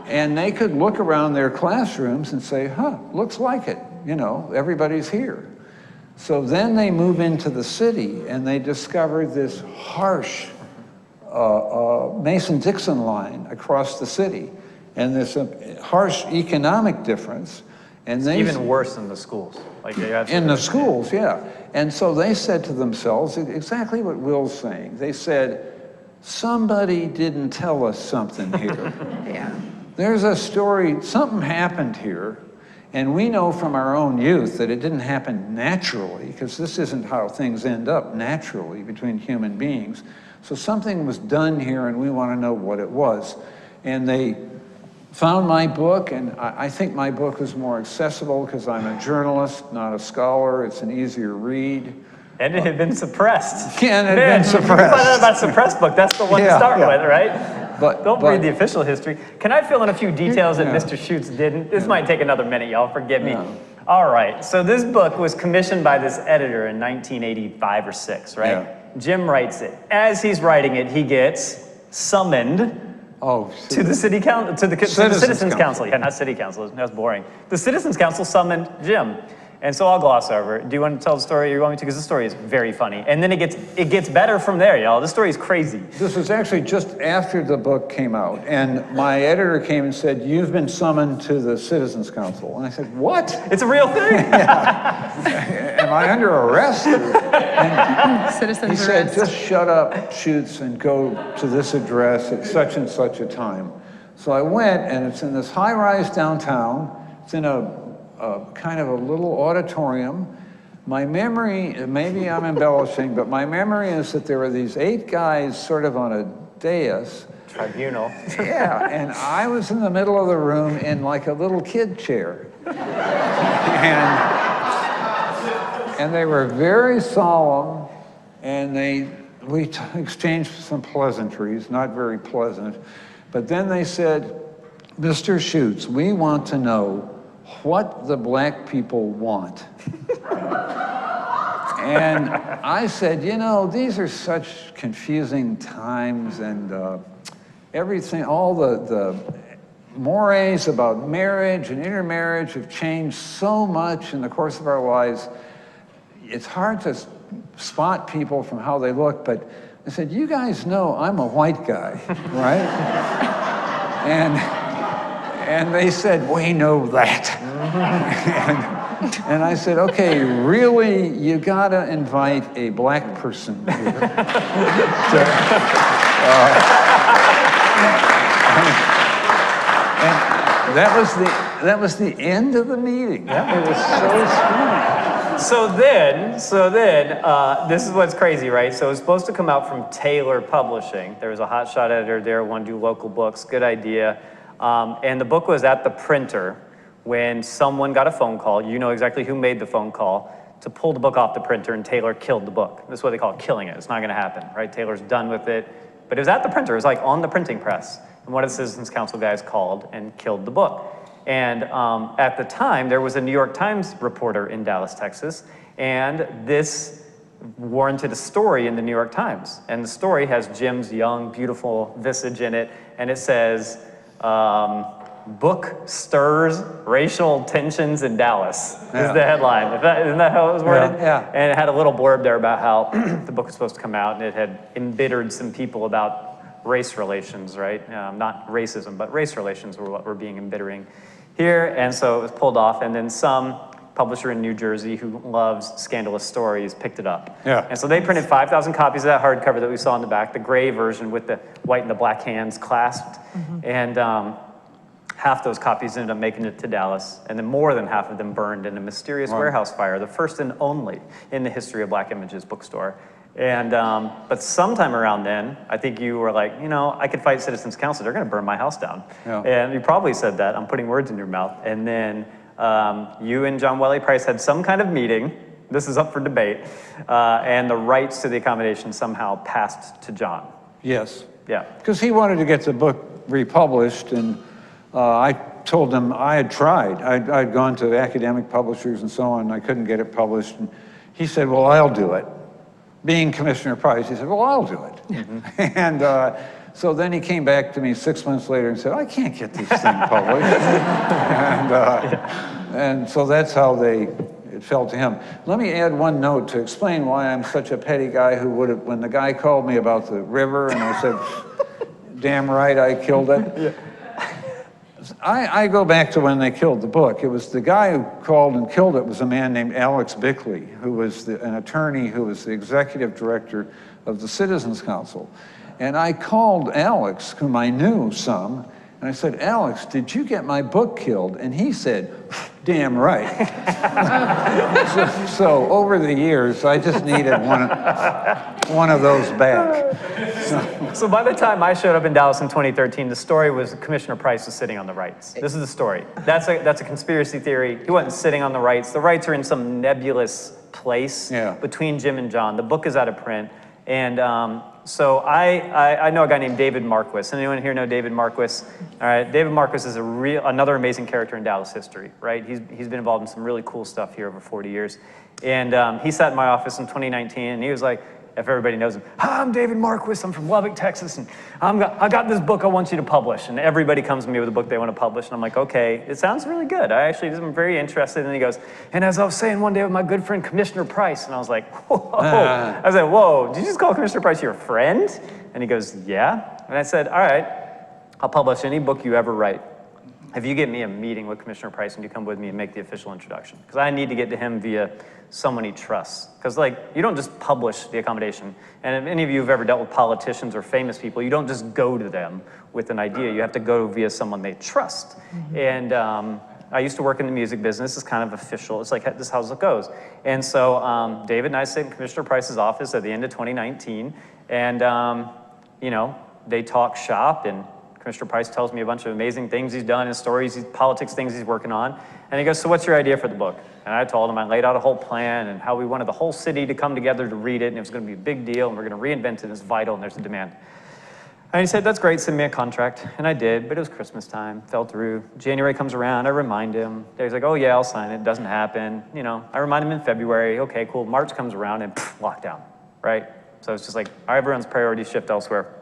And they could look around their classrooms and say, huh, looks like it. You know, everybody's here. So then they move into the city and they discover this harsh Mason-Dixon line across the city. And there's a harsh economic difference. And It's they even worse in the schools. Like in the schools, yeah. And so they said to themselves exactly what Will's saying. They said, somebody didn't tell us something here. Yeah. There's a story, something happened here, and we know from our own youth that it didn't happen naturally, because this isn't how things end up naturally between human beings. So something was done here, and we want to know what it was. And they found my book, and I think my book was more accessible because I'm a journalist, not a scholar. It's an easier read. And it had been suppressed. Yeah, and it had been suppressed. You find out about a suppressed book, that's the one to start with, right? Don't read the official history. Can I fill in a few details that Mr. Schutze didn't? This might take another minute, y'all, forgive me. All right, so this book was commissioned by this editor in 1985 or 6, right? Yeah. Jim writes it. As he's writing it, he gets summoned to the city council, to the Citizens Council. Yeah, not City Council, that's boring. The Citizens Council summoned Jim. And so I'll gloss over it. Do you want to tell the story you're going to? Because the story is very funny. And then it gets better from there, y'all. This story is crazy. This was actually just after the book came out. And my editor came and said, you've been summoned to the Citizens Council. And I said, what? It's a real thing? Am I under arrest? Citizens he said, arrest. just shut up, Schutze, and go to this address at such and such a time. So I went, and it's in this high-rise downtown. It's in a kind of a little auditorium. My memory, maybe I'm embellishing, but my memory is that there were these 8 guys sort of on a dais. Tribunal. Yeah, and I was in the middle of the room in like a little kid chair. And they were very solemn, and we exchanged some pleasantries, not very pleasant. But then they said, Mr. Schutze, we want to know what the black people want. And I said, you know, these are such confusing times, and everything, all the mores about marriage and intermarriage have changed so much in the course of our lives. It's hard to spot people from how they look, but I said, you guys know I'm a white guy, right? And they said, we know that. And I said, okay, really, you gotta invite a black person here. And that was the end of the meeting. Yeah. It was so sweet. So then, this is what's crazy, right? So it was supposed to come out from Taylor Publishing. There was a hotshot editor there, wanted to do local books, good idea. And the book was at the printer when someone got a phone call. You know exactly who made the phone call to pull the book off the printer, and Taylor killed the book. This is what they call killing it. It's not gonna happen, right? Taylor's done with it. But it was at the printer. It was like on the printing press. And one of the Citizens Council guys called and killed the book. And at the time, there was a New York Times reporter in Dallas, Texas, and this warranted a story in the New York Times. And the story has Jim's young, beautiful visage in it, and it says, book stirs racial tensions in Dallas, is the headline. Isn't that how it was worded? Yeah. And it had a little blurb there about how the book was supposed to come out, and it had embittered some people about race relations, right? Not racism, but race relations were what were being embittering here. And so it was pulled off, and then some publisher in New Jersey who loves scandalous stories picked it up. Yeah. And so they printed 5,000 copies of that hardcover that we saw in the back, the gray version with the white and the black hands clasped. And half those copies ended up making it to Dallas, and then more than half of them burned in a mysterious warehouse fire, the first and only in the history of Black Images bookstore. And, but sometime around then, I think you were like, you know, I could fight Citizens Council, they're gonna burn my house down. Yeah. And you probably said that, I'm putting words in your mouth. And then you and John Welly Price had some kind of meeting, this is up for debate, and the rights to the accommodation somehow passed to John. Yes. Yeah. Because he wanted to get the book republished, and I told him I had tried. I'd gone to academic publishers and so on, and I couldn't get it published. And he said, well, I'll do it. Being Commissioner Price, he said, well, I'll do it. And so then he came back to me 6 months later and said, I can't get this thing published. And so that's how it fell to him. Let me add one note to explain why I'm such a petty guy who would have, when the guy called me about the river and I said, damn right I killed it. Yeah. I go back to when they killed the book. It was the guy who called and killed it was a man named Alex Bickley, who was an attorney who was the executive director of the Citizens Council. And I called Alex, whom I knew some, and I said, Alex, did you get my book killed? And he said, damn right. so over the years, I just needed one of those back. So by the time I showed up in Dallas in 2013, the story was Commissioner Price was sitting on the rights. This is the story. That's a conspiracy theory. He wasn't sitting on the rights. The rights are in some nebulous place between Jim and John. The book is out of print. And so I know a guy named David Marquis. Anyone here know David Marquis? All right, David Marquis is another amazing character in Dallas history, right? He's been involved in some really cool stuff here over 40 years. And he sat in my office in 2019, and he was like, if everybody knows him, hi, I'm David Marquis, I'm from Lubbock, Texas, and I got this book I want you to publish. And everybody comes to me with a book they want to publish, and I'm like, okay, it sounds really good. I'm very interested. And he goes, and as I was saying one day with my good friend, Commissioner Price, and I was like, whoa. I said, whoa, did you just call Commissioner Price your friend? And he goes, yeah. And I said, all right, I'll publish any book you ever write if you get me a meeting with Commissioner Price and you come with me and make the official introduction. Because I need to get to him via someone he trusts. Because like, you don't just publish the accommodation. And if any of you have ever dealt with politicians or famous people, you don't just go to them with an idea. You have to go via someone they trust. And I used to work in the music business. It's kind of official. It's like, this is how it goes. And so David and I sit in Commissioner Price's office at the end of 2019. And, you know, they talk shop, and Commissioner Price tells me a bunch of amazing things he's done, his stories, his politics, things he's working on. And he goes, so what's your idea for the book? And I told him, I laid out a whole plan and how we wanted the whole city to come together to read it, and it was gonna be a big deal, and we're gonna reinvent it, and it's vital, and there's a demand. And he said, that's great, send me a contract. And I did, but it was Christmas time, fell through. January comes around, I remind him. He's like, oh yeah, I'll sign it, it doesn't happen. You know, I remind him in February, okay, cool. March comes around and lockdown, right? So it's just like, everyone's priorities shift elsewhere.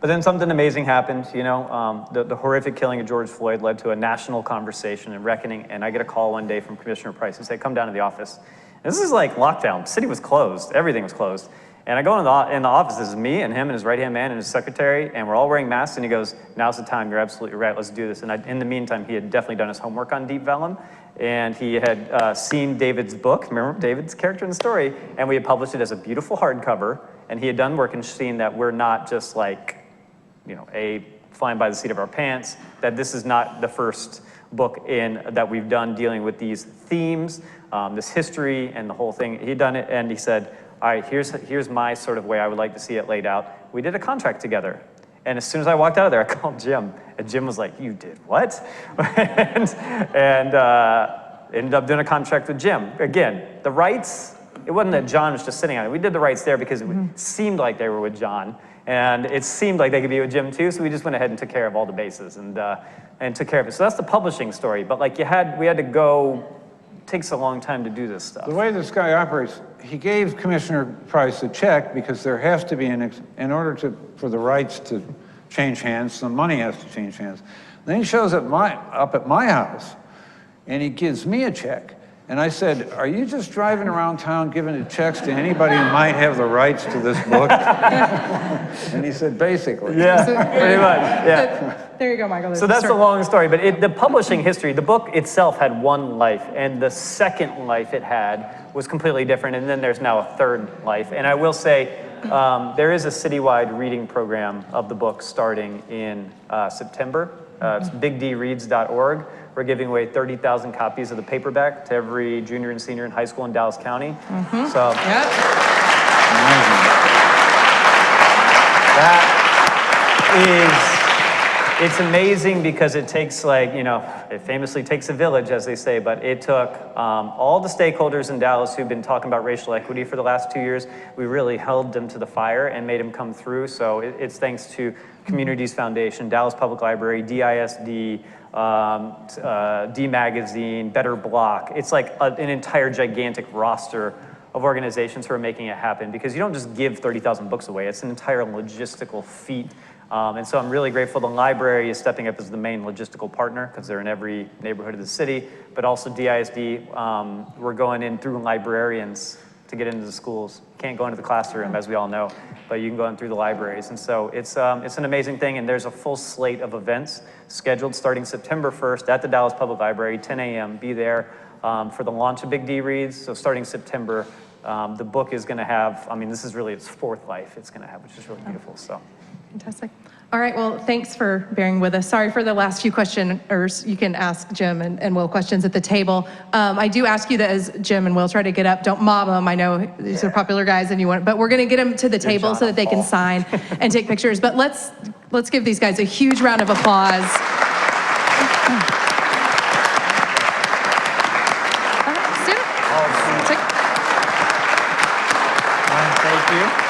But then something amazing happened, you know, the horrific killing of George Floyd led to a national conversation and reckoning, and I get a call one day from Commissioner Price. He said, come down to the office. And this is like lockdown, the city was closed, everything was closed. And I go in the office, this is me and him and his right-hand man and his secretary, and we're all wearing masks, and he goes, now's the time, you're absolutely right, let's do this. And in the meantime, he had definitely done his homework on Deep Elum, and he had seen David's book, remember David's character in the story, and we had published it as a beautiful hardcover, and he had done work and seen that we're not just like, flying by the seat of our pants, that this is not the first book that we've done dealing with these themes, this history and the whole thing. He'd done it, and he said, all right, here's my sort of way I would like to see it laid out. We did a contract together. And as soon as I walked out of there, I called Jim. And Jim was like, you did what? and ended up doing a contract with Jim. Again, the rights, it wasn't that John was just sitting on it. We did the rights there because it seemed like they were with John. And it seemed like they could be with Jim too, so we just went ahead and took care of all the bases and took care of it. So that's the publishing story. But like we had to go. Takes a long time to do this stuff. The way this guy operates, he gave Commissioner Price a check because there has to be in order for the rights to change hands, the money has to change hands. Then he shows up at my house and he gives me a check. And I said, are you just driving around town giving checks to anybody who might have the rights to this book? And he said, basically. Yeah, pretty much, yeah. There you go, Michael. So that's a long story, but the publishing history, the book itself had one life, and the second life it had was completely different, and then there's now a third life. And I will say, there is a citywide reading program of the book starting in September. It's bigdreads.org. We're giving away 30,000 copies of the paperback to every junior and senior in high school in Dallas County. So it's amazing because it takes it famously takes a village, as they say, but it took all the stakeholders in Dallas who've been talking about racial equity for the last 2 years. We really held them to the fire and made them come through. So it's thanks to Communities Foundation, Dallas Public Library, DISD, D Magazine, Better Block. It's like an entire gigantic roster of organizations who are making it happen, because you don't just give 30,000 books away. It's an entire logistical feat. And so I'm really grateful the library is stepping up as the main logistical partner, because they're in every neighborhood of the city, but also DISD, we're going in through librarians to get into the schools. Can't go into the classroom, as we all know, but you can go in through the libraries. And so it's an amazing thing, and there's a full slate of events scheduled starting September 1st at the Dallas Public Library, 10 a.m. Be there for the launch of Big D Reads. So starting September, the book is gonna have, this is really its fourth life it's gonna have, which is really beautiful, so. Fantastic. All right, well, thanks for bearing with us. Sorry for the last few questioners. You can ask Jim and Will questions at the table. I do ask you that as Jim and Will try to get up, don't mob them. I know these are popular guys and but we're gonna get them to the table so that they can sign and take pictures. But let's give these guys a huge round of applause. Thank you.